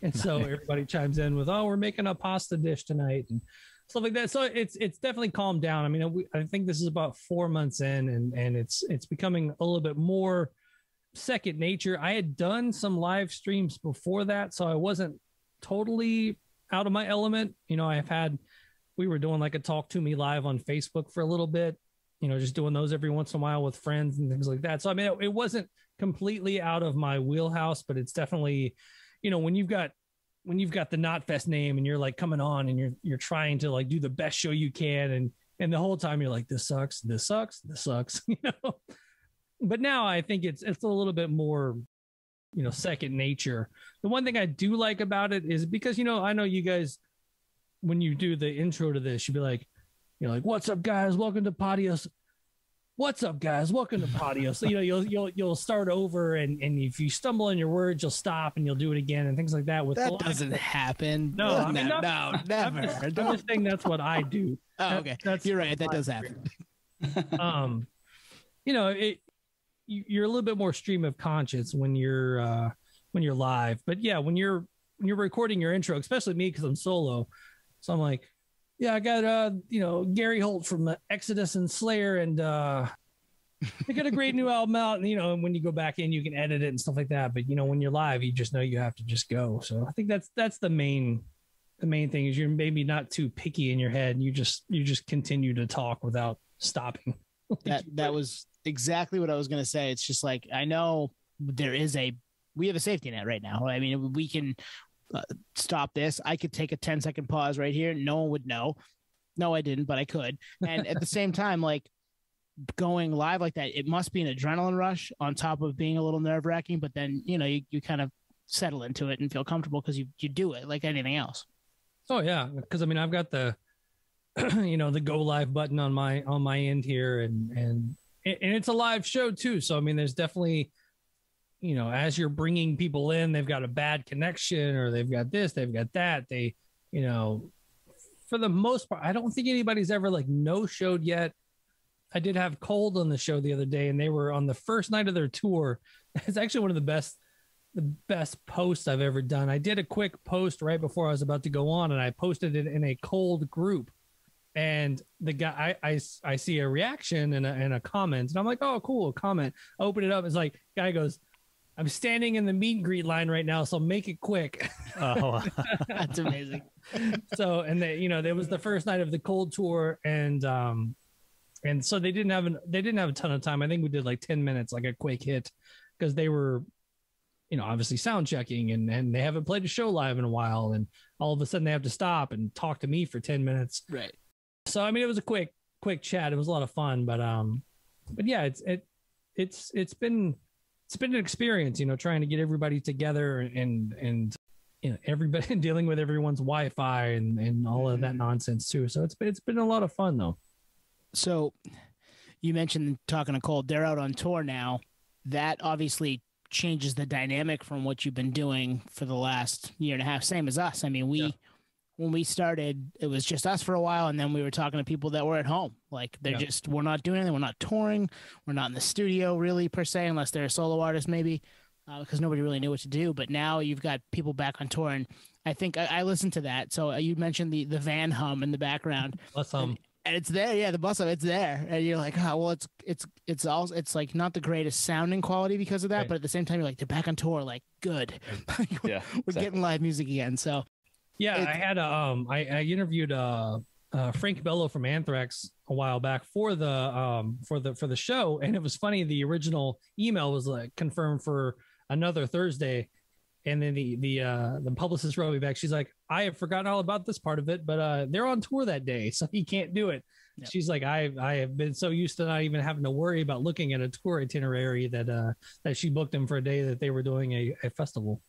And so everybody chimes in with, oh, we're making a pasta dish tonight and stuff like that. So it's definitely calmed down. I mean, I think this is about 4 months in, and it's becoming a little bit more second nature. I had done some live streams before that, so I wasn't totally out of my element. We were doing like a Talk to Me live on Facebook for a little bit, just doing those every once in a while with friends and things like that. So I mean, it wasn't completely out of my wheelhouse, but it's definitely, when you've got the Knotfest name and you're like coming on and you're trying to like do the best show you can, and the whole time you're like, this sucks. But now I think it's a little bit more, second nature. The one thing I do like about it is because, I know you guys, when you do the intro to this, you'll be like, what's up guys? Welcome to Padios. What's up guys? Welcome to Padios. So, you'll start over, and if you stumble on your words, you'll stop and you'll do it again and things like that. That doesn't happen. No, no, never. I'm just saying that's what I do. Oh, okay. You're right. That does happen. You're a little bit more stream of conscience when you're live, but yeah, when you're recording your intro, especially me, because I'm solo. So I'm like, yeah, I got Gary Holt from Exodus and Slayer, and they got a great new album out, and when you go back in, you can edit it and stuff like that. But when you're live, you just know you have to just go. So I think that's the main thing is you're maybe not too picky in your head, and you just continue to talk without stopping. That was exactly what I was going to say. It's just like, I know we have a safety net right now. I mean, we can stop this. I could take a 10-second pause right here. No one would know. No, I didn't, but I could. And at the same time, like going live like that, it must be an adrenaline rush on top of being a little nerve wracking, but then, you kind of settle into it and feel comfortable because you do it like anything else. Oh yeah. Cause I mean, I've got the, the go live button on my end here, and it's a live show too. So, I mean, there's definitely, as you're bringing people in, they've got a bad connection or they've got this, they've got that. They, for the most part, I don't think anybody's ever like no showed yet. I did have Cold on the show the other day, and they were on the first night of their tour. It's actually one of the best posts I've ever done. I did a quick post right before I was about to go on, and I posted it in a Cold group. And the guy, I see a reaction and a comment, and I'm like, oh, cool, a comment. I open it up. It's like, guy goes, I'm standing in the meet and greet line right now, so make it quick. Oh, That's amazing. So, and there was the first night of the cold tour, and so they didn't have a ton of time. I think we did like 10 minutes, like a quick hit, because they were, obviously sound checking, and they haven't played a show live in a while, and all of a sudden they have to stop and talk to me for 10 minutes. Right. So, I mean, it was a quick chat. It was a lot of fun, but yeah, it's been an experience, trying to get everybody together and everybody dealing with everyone's Wi-Fi and all of that nonsense too. So it's been a lot of fun though. So you mentioned talking to Cole, they're out on tour now. That obviously changes the dynamic from what you've been doing for the last year and a half. Same as us. I mean, when we started, it was just us for a while, and then we were talking to people that were at home. Like we're not doing anything. We're not touring. We're not in the studio really per se, unless they're a solo artist maybe, because nobody really knew what to do. But now you've got people back on tour, and I think I listened to that. So you mentioned the van hum in the background. Bus hum. And it's there, yeah, the bus hum, it's there, and you're like, oh, well, it's like not the greatest sounding quality because of that, right. But at the same time, you're like, they're back on tour, like good, yeah, we're getting live music again. So. Yeah, I had I interviewed Frank Bello from Anthrax a while back for the show, and it was funny. The original email was like confirmed for another Thursday, and then the publicist wrote me back. She's like, I have forgotten all about this part of it, but they're on tour that day, so he can't do it. Yep. She's like, I have been so used to not even having to worry about looking at a tour itinerary that she booked him for a day that they were doing a festival.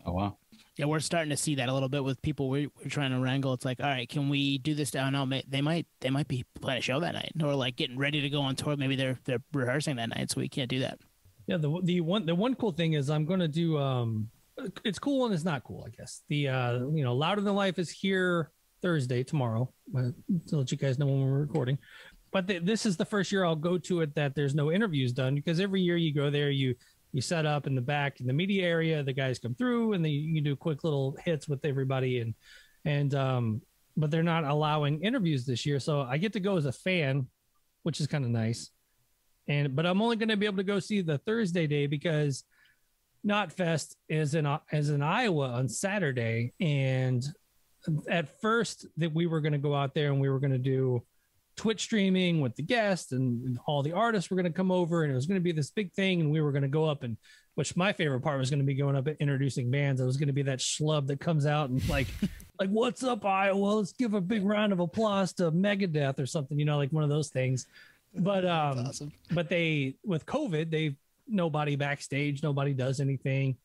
Oh wow. Yeah, we're starting to see that a little bit with people we're trying to wrangle. It's like, all right, can we do this down? No, they might be playing a show that night, or like getting ready to go on tour. Maybe they're rehearsing that night, so we can't do that. Yeah, the one cool thing is I'm going to do. It's cool and it's not cool, I guess. The Louder Than Life is here Thursday tomorrow. To let you guys know when we're recording. But this is the first year I'll go to it that there's no interviews done, because every year you go there, you set up in the back in the media area, the guys come through and you do quick little hits with everybody, but they're not allowing interviews this year. So I get to go as a fan, which is kind of nice. But I'm only going to be able to go see the Thursday day because Knotfest is in Iowa on Saturday. And at first that we were going to go out there and we were going to do Twitch streaming with the guests, and all the artists were going to come over, and it was going to be this big thing, and we were going to go up, and which my favorite part was going to be going up and introducing bands. I was going to be that schlub that comes out and like what's up, Iowa? Let's give a big round of applause to Megadeth or something, like one of those things. But awesome. But with COVID, nobody backstage, nobody does anything.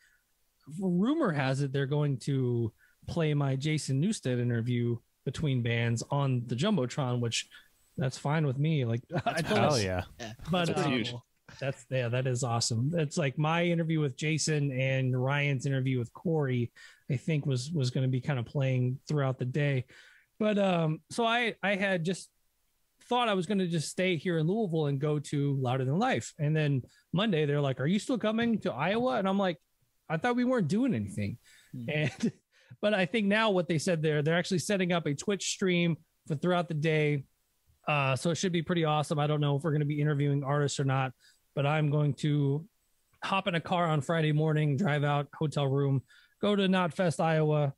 Rumor has it they're going to play my Jason Newsted interview between bands on the Jumbotron, which that's fine with me. Like, hell yeah. But that's huge. That is awesome. It's like my interview with Jason and Ryan's interview with Corey, I think was going to be kind of playing throughout the day. But so I had just thought I was going to just stay here in Louisville and go to Louder Than Life. And then Monday they're like, are you still coming to Iowa? And I'm like, I thought we weren't doing anything. But I think now what they said they're actually setting up a Twitch stream for throughout the day. So it should be pretty awesome. I don't know if we're going to be interviewing artists or not, but I'm going to hop in a car on Friday morning, drive out, hotel room, go to Knotfest, Iowa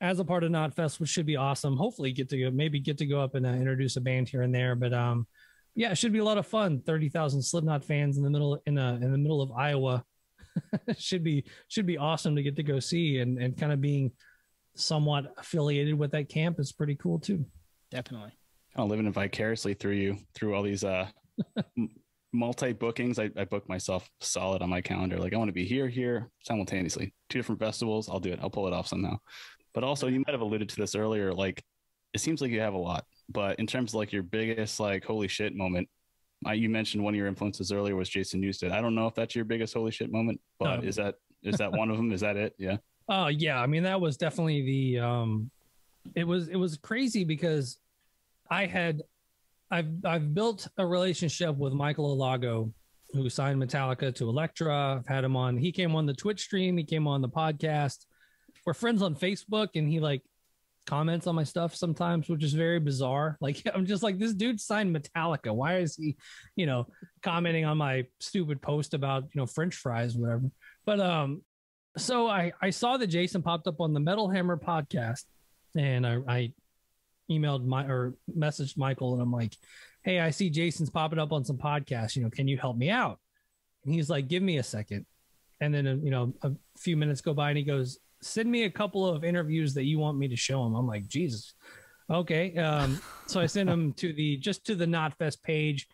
as a part of Knotfest, which should be awesome. Hopefully get to go up and introduce a band here and there. But yeah, it should be a lot of fun. 30,000 Slipknot fans in the middle of Iowa. should be awesome to get to go see, and kind of being somewhat affiliated with that camp is pretty cool too. Definitely. Kind of living vicariously through all these multi bookings. I book myself solid on my calendar. Like I want to be here simultaneously. 2 different festivals. I'll do it. I'll pull it off somehow. But also, you might have alluded to this earlier. Like it seems like you have a lot, but in terms of like your biggest like holy shit moment, you mentioned one of your influences earlier was Jason Newsted. I don't know if that's your biggest holy shit moment, but is that one of them? Is that it? Yeah. Oh yeah. I mean, that was definitely it was crazy because I've built a relationship with Michael Alago, who signed Metallica to Elektra. I've had him on. He came on the Twitch stream. He came on the podcast. We're friends on Facebook, and he comments on my stuff sometimes, which is very bizarre. Like, I'm just like, this dude signed Metallica. Why is he, commenting on my stupid post about, French fries or whatever. But so I saw that Jason popped up on the Metal Hammer podcast, and I emailed messaged Michael, and I'm like, hey, I see Jason's popping up on some podcasts, can you help me out? And he's like, give me a second. And then, a few minutes go by, and he goes, send me a couple of interviews that you want me to show him. I'm like, Jesus. Okay. So I sent him to the Knotfest page.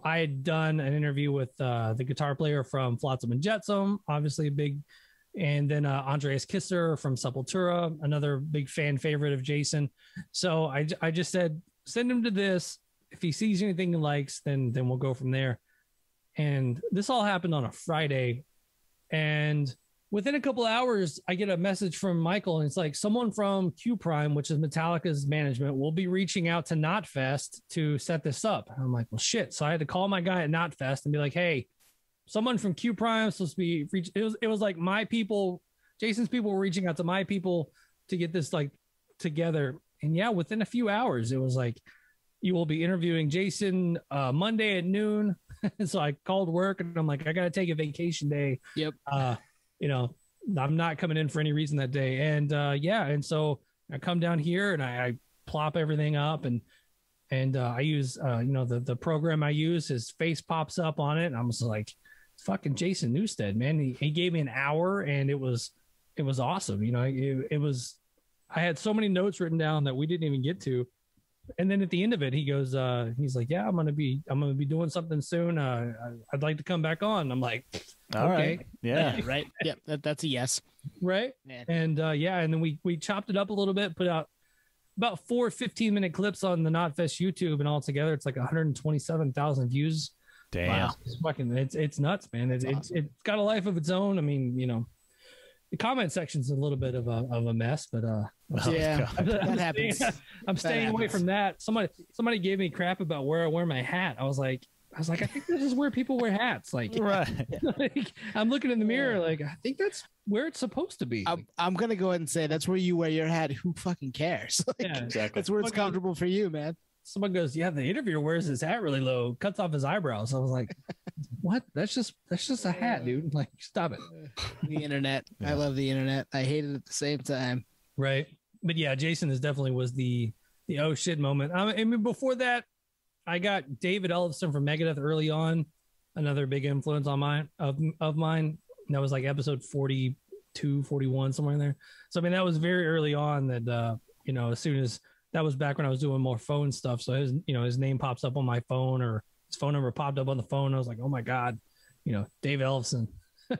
I had done an interview with the guitar player from Flotsam and Jetsam, obviously a big, and then Andreas Kisser from Sepultura, another big fan favorite of Jason. So I just said, send him to this. If he sees anything he likes, then we'll go from there. And this all happened on a Friday. And within a couple hours, I get a message from Michael, and it's like, someone from Q Prime, which is Metallica's management, will be reaching out to Knotfest to set this up. And I'm like, well, shit. So I had to call my guy at Knotfest and be like, hey, someone from Q Prime is supposed to be it was like my people, Jason's people were reaching out to my people to get this like together. And yeah, within a few hours, it was like, you will be interviewing Jason Monday at noon. So I called work, and I'm like, I got to take a vacation day. Yep. I'm not coming in for any reason that day. And and so I come down here and I plop everything up, and I use the program I use, his face pops up on it, and I'm just like, fucking Jason Newsted, man. He gave me an hour, and it was awesome. It was, I had so many notes written down that we didn't even get to. And then at the end of it, he goes, he's like, yeah, I'm going to be doing something soon. I'd like to come back on. I'm like, all okay. Right. Yeah. Right. Yeah. That's a yes. Right. Man. And and then we chopped it up a little bit, put out about 4 15-minute clips on the Knotfest YouTube, and all together, it's like 127,000 views. Damn. Wow. It's nuts, man. It's got a life of its own. I mean, the comment section's a little bit of a mess, but yeah, that happens. I'm staying away from that. Somebody gave me crap about where I wear my hat. I was like, I think this is where people wear hats. Like, right. Like, I'm looking in the mirror, like, I think that's where it's supposed to be. I'm gonna go ahead and say that's where you wear your hat. Who fucking cares? Like, yeah, exactly. That's where it's comfortable for you, man. Someone goes, yeah, the interviewer wears his hat really low, cuts off his eyebrows. I was like, what? That's just a hat, dude. Like, stop it. The internet. Yeah. I love the internet. I hate it at the same time. Right. But yeah, Jason definitely was the oh shit moment. I mean, before that, I got David Ellefson from Megadeth early on, another big influence on mine. That was like episode 42, 41, somewhere in there. So I mean, that was very early on. That as soon as that was back when I was doing more phone stuff. So his name pops up on my phone, or his phone number popped up on the phone. I was like, oh my God, Dave Ellefson.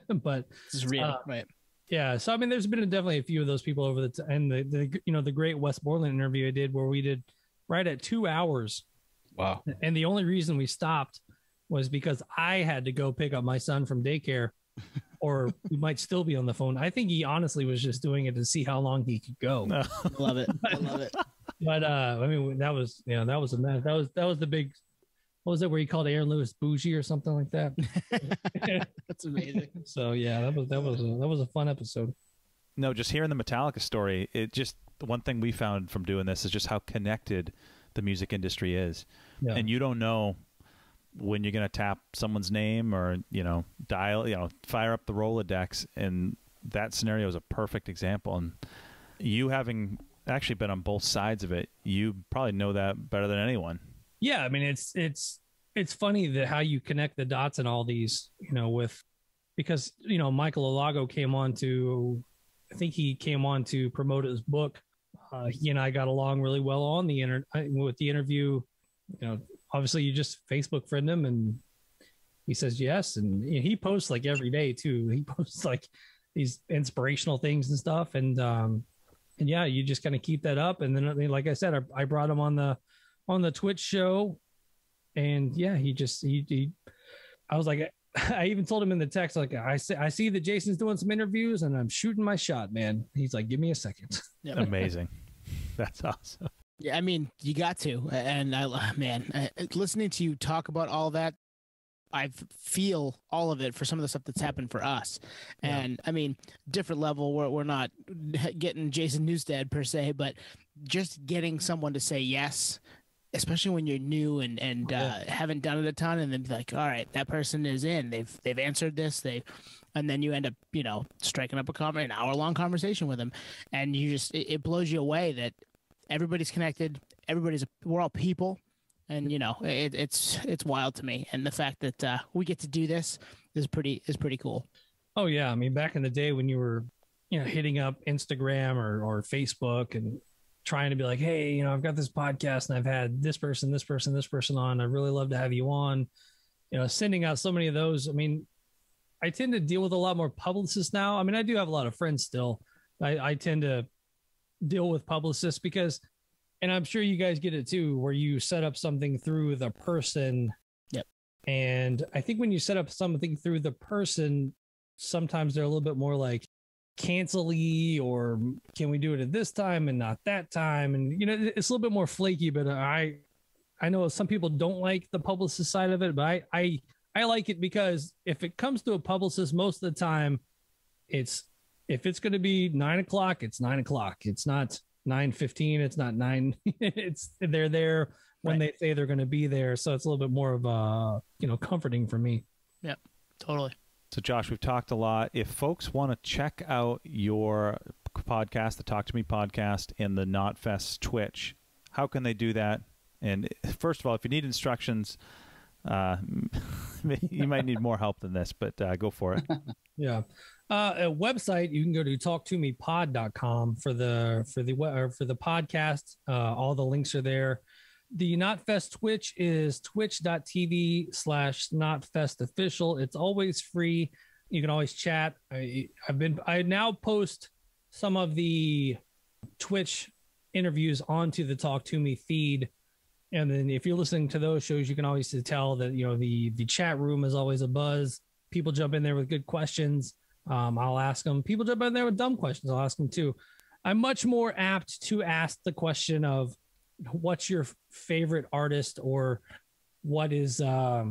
But this is real, right? Yeah. So I mean, there's been definitely a few of those people over and the great Wes Borland interview I did, where we did right at 2 hours. Wow. And the only reason we stopped was because I had to go pick up my son from daycare, or we might still be on the phone. I think he honestly was just doing it to see how long he could go. No. I love it. I love it. But I mean, that was a mess. That was the big. What was it where he called Aaron Lewis bougie or something like that? That's amazing. So yeah, that was a fun episode. No, just hearing the Metallica story, the one thing we found from doing this is just how connected the music industry is. Yeah. And you don't know when you're going to tap someone's name or, dial, fire up the Rolodex. And that scenario is a perfect example. And you having actually been on both sides of it, you probably know that better than anyone. Yeah. I mean, it's funny that how you connect the dots in all these, because Michael Alago came on to promote his book. He and I got along really well on with the interview. Obviously you just Facebook friend him, and he says yes, and he posts like every day too. He posts like these inspirational things and stuff, and yeah, you just kind of keep that up. And then, like I said, I brought him on the Twitch show, and yeah, I was like, I even told him in the text, like, I see that Jason's doing some interviews and I'm shooting my shot, man. He's like, give me a second. Yep. Amazing. That's awesome. Yeah, I mean, you got to. And listening to you talk about all that, I feel all of it for some of the stuff that's happened for us. And I mean, different level where we're not getting Jason Newsted per se, but just getting someone to say yes, especially when you're new and haven't done it a ton, and then be like, all right, that person is in, they've answered this, and then you end up, you know, striking up an hour-long conversation with them, and you just, it blows you away that everybody's connected, we're all people. And, you know, it's wild to me. And the fact that we get to do this is pretty cool. Oh, yeah. I mean, back in the day when you were, you know, hitting up Instagram or Facebook and trying to be like, hey, you know, I've got this podcast and I've had this person on. I'd really love to have you on. You know, sending out so many of those. I mean, I tend to deal with a lot more publicists now. I mean, I do have a lot of friends still. I tend to deal with publicists because, and I'm sure you guys get it too, where you set up something through the person. Yep. And I think when you set up something through the person, sometimes they're a little bit more like cancel-y, or can we do it at this time and not that time? And, you know, it's a little bit more flaky, but I know some people don't like the publicist side of it, but I like it because if it comes to a publicist, most of the time if it's going to be 9 o'clock, it's 9 o'clock. It's not 9:15. It's not 9. They're there when they say they're going to be there. So it's a little bit more of comforting for me. Yeah, totally. So Josh, we've talked a lot. If folks want to check out your podcast, the Talk Toomey Podcast, and the Knotfest Twitch, how can they do that? And first of all, if you need instructions, you might need more help than this, but go for it. Yeah. A website, you can go to talktoomeypod.com for the podcast. All the links are there. The Knotfest Twitch is twitch.tv/knotfestofficial. It's always free. You can always chat. I now post some of the Twitch interviews onto the Talk Toomey feed. And then if you're listening to those shows, you can always tell that, you know, the chat room is always a buzz. People jump in there with good questions. I'll ask them. People jump in there with dumb questions. I'll ask them too. I'm much more apt to ask the question of what's your favorite artist, or what is a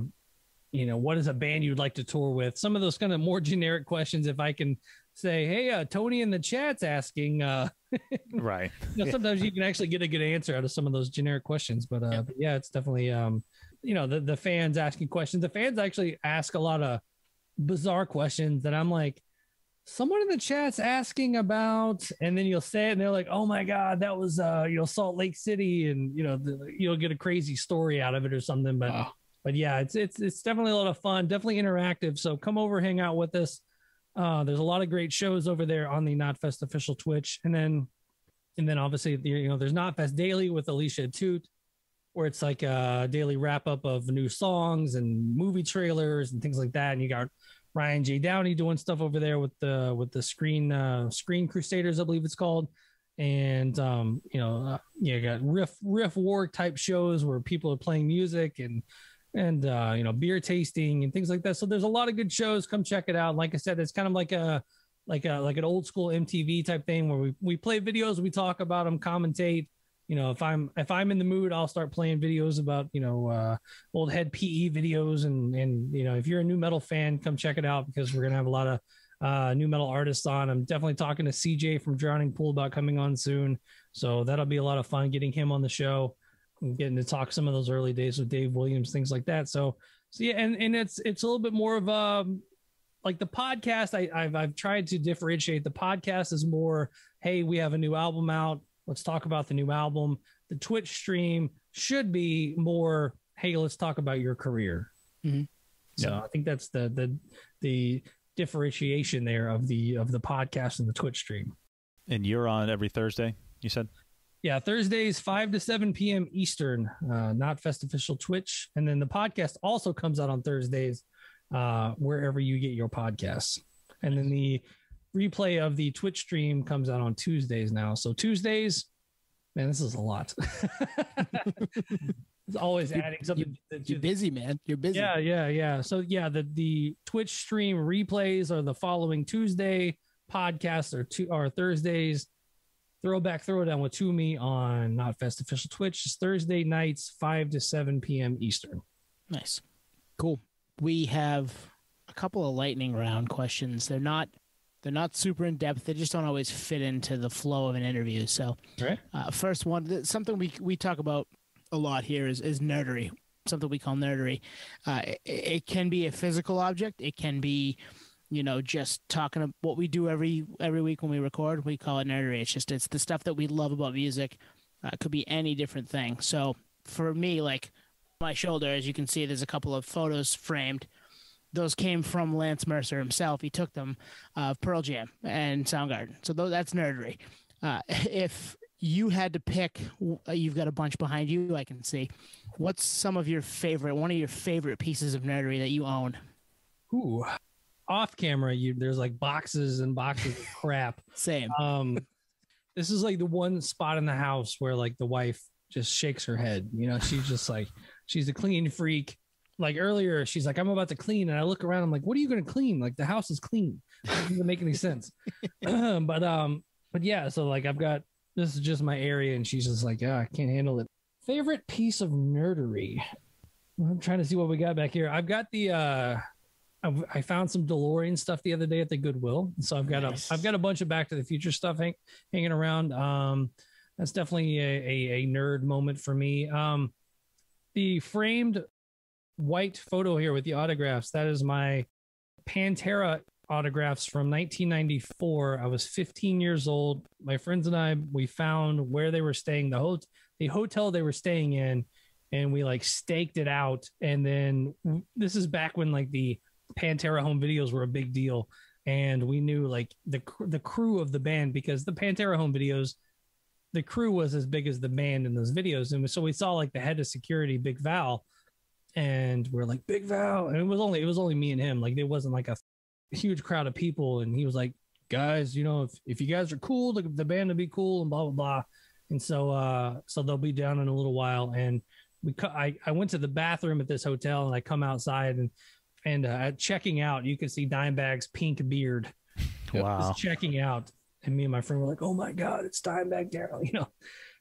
band you'd like to tour with? Some of those kind of more generic questions. If I can say, hey, Tony in the chat's asking, right. You know, sometimes you can actually get a good answer out of some of those generic questions, but yeah, it's definitely, the fans asking questions. The fans actually ask a lot of bizarre questions that I'm like, someone in the chat's asking about, and then you'll say it and they're like, oh my God, that was, Salt Lake City. And, you'll get a crazy story out of it or something. But, wow. But yeah, it's definitely a lot of fun, definitely interactive. So come over, hang out with us. There's a lot of great shows over there on the Knotfest official Twitch. And then obviously, there's Knotfest Daily with Alicia Toot, where it's like a daily wrap up of new songs and movie trailers and things like that. And you got Ryan J. Downey doing stuff over there with the Screen Crusaders, I believe it's called. And, you got riff war type shows where people are playing music and beer tasting and things like that. So there's a lot of good shows. Come check it out. Like I said, it's kind of like an old school MTV type thing where we play videos, we talk about them, commentate. If I'm in the mood, I'll start playing videos about, old head PE videos. And if you're a new metal fan, come check it out, because we're going to have a lot of new metal artists on. I'm definitely talking to CJ from Drowning Pool about coming on soon. So that'll be a lot of fun getting him on the show and getting to talk some of those early days with Dave Williams, things like that. So yeah. And it's a little bit more of like the podcast. I've tried to differentiate. The podcast is more, hey, we have a new album out, let's talk about the new album. The Twitch stream should be more, hey, let's talk about your career. Mm-hmm. So yeah. I think that's the differentiation there of the podcast and the Twitch stream. And you're on every Thursday, you said? Yeah, Thursdays 5 to 7 p.m. Eastern, Knotfest official Twitch. And then the podcast also comes out on Thursdays, wherever you get your podcasts. And then the replay of the Twitch stream comes out on Tuesdays now. So Tuesdays, man, this is a lot. It's always adding something. You're busy, man. You're busy. Yeah. So yeah, the Twitch stream replays are the following Tuesday. Podcasts are Thursdays. Throwback Throwdown with Toomey on Knotfest official Twitch is Thursday nights, 5 to 7 p.m. Eastern. Nice. Cool. we have a couple of lightning round questions. They're not super in depth. They just don't always fit into the flow of an interview. So, right. First one, something we talk about a lot here is nerdery. Something we call nerdery. It can be a physical object. It can be, just talking about what we do every week when we record. We call it nerdery. It's the stuff that we love about music. It could be any different thing. So for me, like my shoulder, as you can see, there's a couple of photos framed. Those came from Lance Mercer himself. He took them of Pearl Jam and Soundgarden. So that's nerdery. If you had to pick, you've got a bunch behind you, I can see. What's one of your favorite pieces of nerdery that you own? Ooh, off camera, there's like boxes and boxes of crap. Same. This is like the one spot in the house where like the wife just shakes her head. She's just like, she's a clean freak. Like earlier, she's like, I'm about to clean. And I look around, I'm like, what are you going to clean? Like the house is clean. It doesn't make any sense. But yeah, so like this is just my area. And she's just like, yeah, I can't handle it. Favorite piece of nerdery. I'm trying to see what we got back here. I've got I found some DeLorean stuff the other day at the Goodwill. So I've got a bunch of Back to the Future stuff hanging around. That's definitely a nerd moment for me. The framed white photo here with the autographs, that is my Pantera autographs from 1994. I was 15 years old. My friends and I, we found where they were staying, the hotel they were staying in, and we like staked it out. And then this is back when like the Pantera home videos were a big deal, and we knew like the crew of the band, because the Pantera home videos, the crew was as big as the band in those videos. And so we saw like the head of security, Big Val, and we're like, Big Val. And it was only me and him. Like, it wasn't like a huge crowd of people. And he was like, guys, if you guys are cool, the band will be cool and blah, blah, blah. And so they'll be down in a little while. And I went to the bathroom at this hotel, and I come outside, and at checking out, you could see Dimebag's pink beard. Wow. Was checking out. And me and my friend were like, oh my God, it's Dimebag Darrell,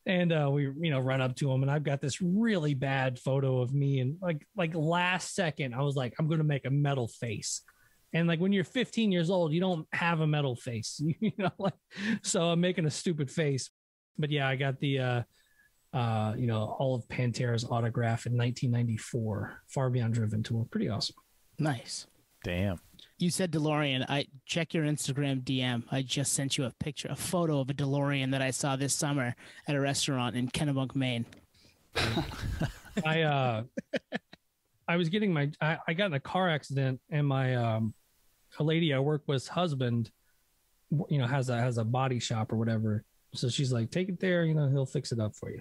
And we, run up to him, and I've got this really bad photo of me. And like last second, I was like, I'm going to make a metal face. And like when you're 15 years old, you don't have a metal face, so I'm making a stupid face. But yeah, I got the, all of Pantera's autograph in 1994, Far Beyond Driven tour. Pretty awesome. Nice. Damn. You said DeLorean. I check your Instagram DM. I just sent you a photo of a DeLorean that I saw this summer at a restaurant in Kennebunk, Maine. I was getting I got in a car accident, and my a lady I work with's husband, has a body shop or whatever. So she's like, take it there, he'll fix it up for you.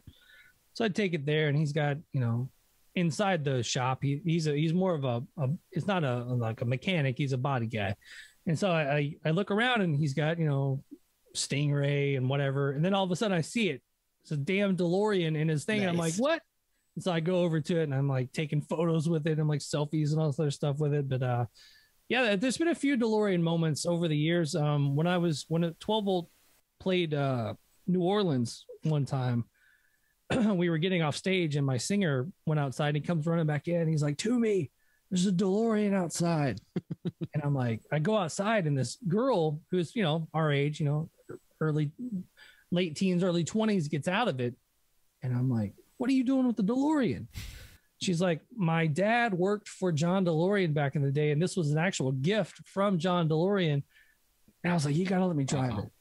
So I take it there, and he's got, inside the shop, he's more of a it's not like a mechanic, he's a body guy. And so I look around, and he's got Stingray and whatever, and then all of a sudden I see it's a damn DeLorean in his thing. Nice. And I'm like, what? And so I go over to it, and I'm like taking photos with it, and like selfies and all this other stuff with it. But yeah, there's been a few DeLorean moments over the years. When 12 Volt played New Orleans one time, we were getting off stage, and my singer went outside, and he comes running back in, and he's like, Toomey, there's a DeLorean outside. And I'm like, I go outside, and this girl who's, our age, late teens, early 20s, gets out of it. And I'm like, what are you doing with the DeLorean? She's like, my dad worked for John DeLorean back in the day, and this was an actual gift from John DeLorean. And I was like, you got to let me drive it.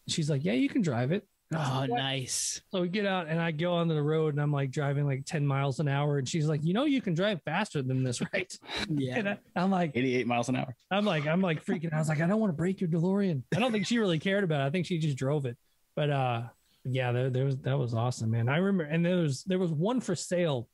She's like, yeah, you can drive it. Oh, nice. So we get out, and I go onto the road, and I'm like driving like 10 miles an hour. And she's like, you can drive faster than this, right? Yeah. And I'm like 88 miles an hour. I'm like freaking out. I was like, I don't want to break your DeLorean. I don't think she really cared about it. I think she just drove it. But yeah, that was awesome, man. I remember, and there was one for sale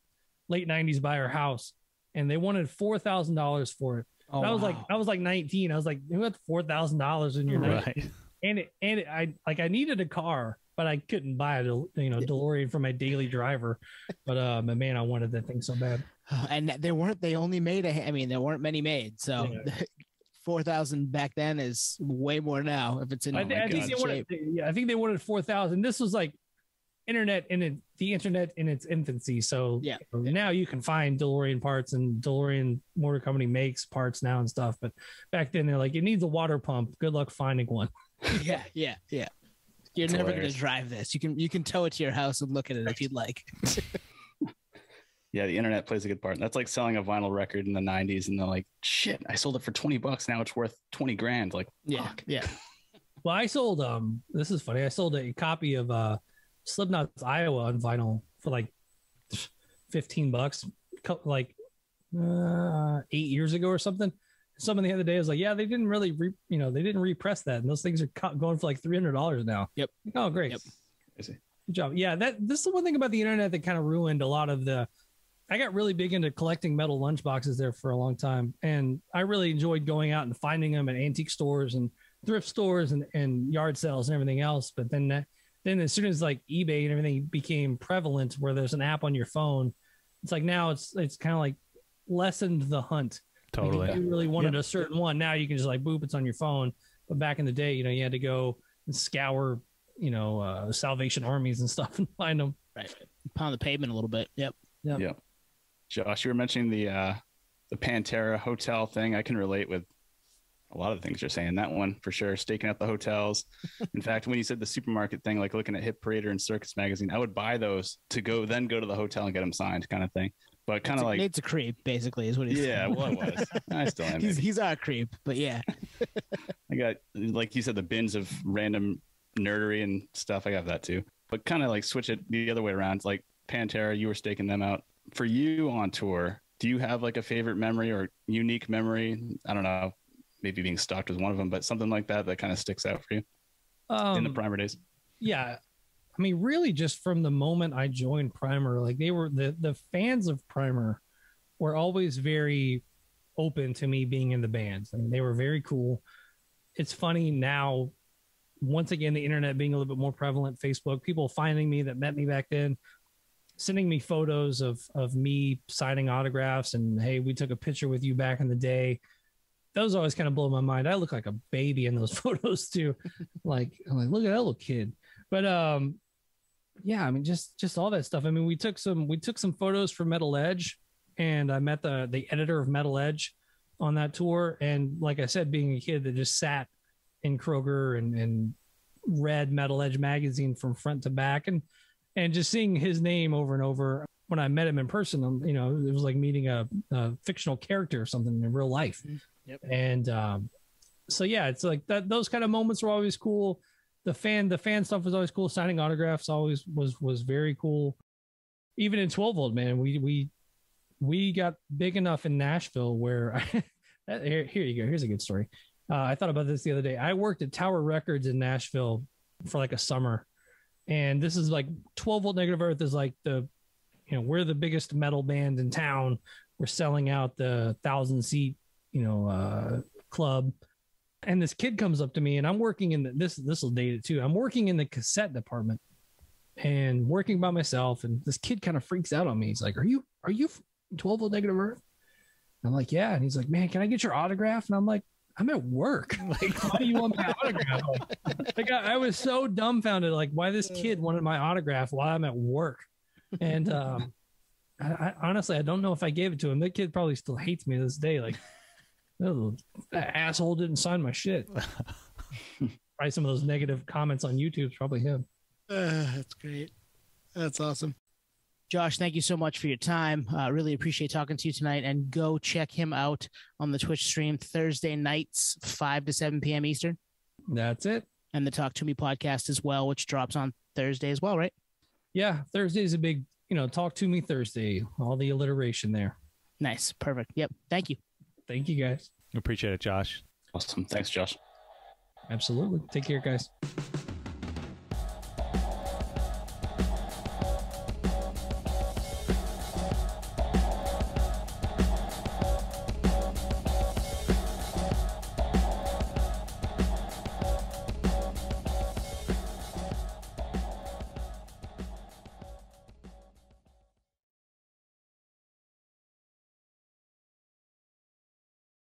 late 90s by our house, and they wanted $4,000 for it. Oh, I was like 19. I was like, who had $4,000 in your night? Right. And I needed a car, but I couldn't buy a DeLorean for my daily driver. But man, I wanted that thing so bad. And they only made there weren't many made. So yeah. 4,000 back then is way more now if it's in I think they wanted 4,000. This was like internet the internet in its infancy. So Yeah. Now you can find DeLorean parts, and DeLorean Motor Company makes parts now and stuff. But back then they're like, it needs a water pump. Good luck finding one. Yeah. You're It's never hilarious. going to drive this. You can tow it to your house and look at it if you'd like. Yeah, the internet plays a good part. That's like selling a vinyl record in the 90s and they're like, shit, I sold it for $20. Now it's worth 20 grand. Like, Yeah. fuck. Yeah. Well, I sold this is funny. I sold a copy of Slipknot's Iowa on vinyl for like $15, like 8 years ago or something. Someone the other day was like, yeah, they didn't really they didn't repress that, and those things are going for like $300 now. Yep. Oh, great. Yep. Good job. Yeah, this is the one thing about the internet that kind of ruined a lot of the. I got really big into collecting metal lunchboxes there for a long time, and I really enjoyed going out and finding them at antique stores and thrift stores and yard sales and everything else. But then as soon as like eBay and everything became prevalent, where there's an app on your phone, it's like now it's kind of like lessened the hunt. Totally. Like if you really wanted a certain one, now you can just like boop, it's on your phone. But back in the day, you had to go and scour, Salvation Armies and stuff and find them. Right. Pound the pavement a little bit. Yep. Yeah. Josh, you were mentioning the Pantera hotel thing. I can relate with a lot of the things you're saying. That one for sure, staking out the hotels. In fact, when you said the supermarket thing, like looking at Hit Parader and Circus Magazine, I would buy those to go to the hotel and get them signed, kind of thing. But kind of like Nate's a creep, basically, is what he's yeah, saying. well, it was. I still am. He's our creep, but yeah. I got, like you said, the bins of random nerdery and stuff. I got that too. But kind of like switch it the other way around. It's like Pantera, you were staking them out. For you on tour, do you have like a favorite memory or unique memory? I don't know, maybe being stalked was one of them, but something like that kind of sticks out for you in the Primer days. Yeah. I mean, really just from the moment I joined Primer, like they were the fans of Primer were always very open to me being in the bands. I mean, they were very cool. It's funny now, once again, the internet being a little bit more prevalent, Facebook, people finding me that met me back then, sending me photos of me signing autographs and, hey, we took a picture with you back in the day. Those always kind of blow my mind. I look like a baby in those photos too. I'm like, look at that little kid. But yeah, I mean, just all that stuff. I mean, we took some photos for Metal Edge, and I met the editor of Metal Edge on that tour. And like I said, being a kid that just sat in Kroger and read Metal Edge magazine from front to back, and just seeing his name over and over. When I met him in person, it was like meeting a fictional character or something in real life. Yep. And so yeah, it's like that. Those kind of moments were always cool. The fan stuff was always cool. Signing autographs always was very cool. Even in 12 Volt, man, we got big enough in Nashville where here you go. Here's a good story. I thought about this the other day. I worked at Tower Records in Nashville for like a summer, and this is like 12 Volt Negative Earth is like we're the biggest metal band in town. We're selling out the 1,000-seat club. And this kid comes up to me, and I'm working in this will date it too. I'm working in the cassette department and working by myself. And this kid kind of freaks out on me. He's like, are you 12 Volt Negative Earth? And I'm like, yeah. And he's like, man, can I get your autograph? And I'm like, I'm at work. Like, why do you want my autograph? Like I was so dumbfounded, like why this kid wanted my autograph while I'm at work. And I honestly, I don't know if I gave it to him. That kid probably still hates me to this day. Like, oh, that asshole didn't sign my shit. Probably some of those negative comments on YouTube is probably him. That's great. That's awesome. Josh, thank you so much for your time. Really appreciate talking to you tonight. And go check him out on the Twitch stream Thursday nights, 5 to 7 p.m. Eastern. That's it. And the Talk Toomey podcast as well, which drops on Thursday as well, right? Yeah, Thursday is a big, Talk Toomey Thursday. All the alliteration there. Nice. Perfect. Yep. Thank you. Thank you, guys. Appreciate it, Josh. Awesome. Thanks, Josh. Absolutely. Take care, guys.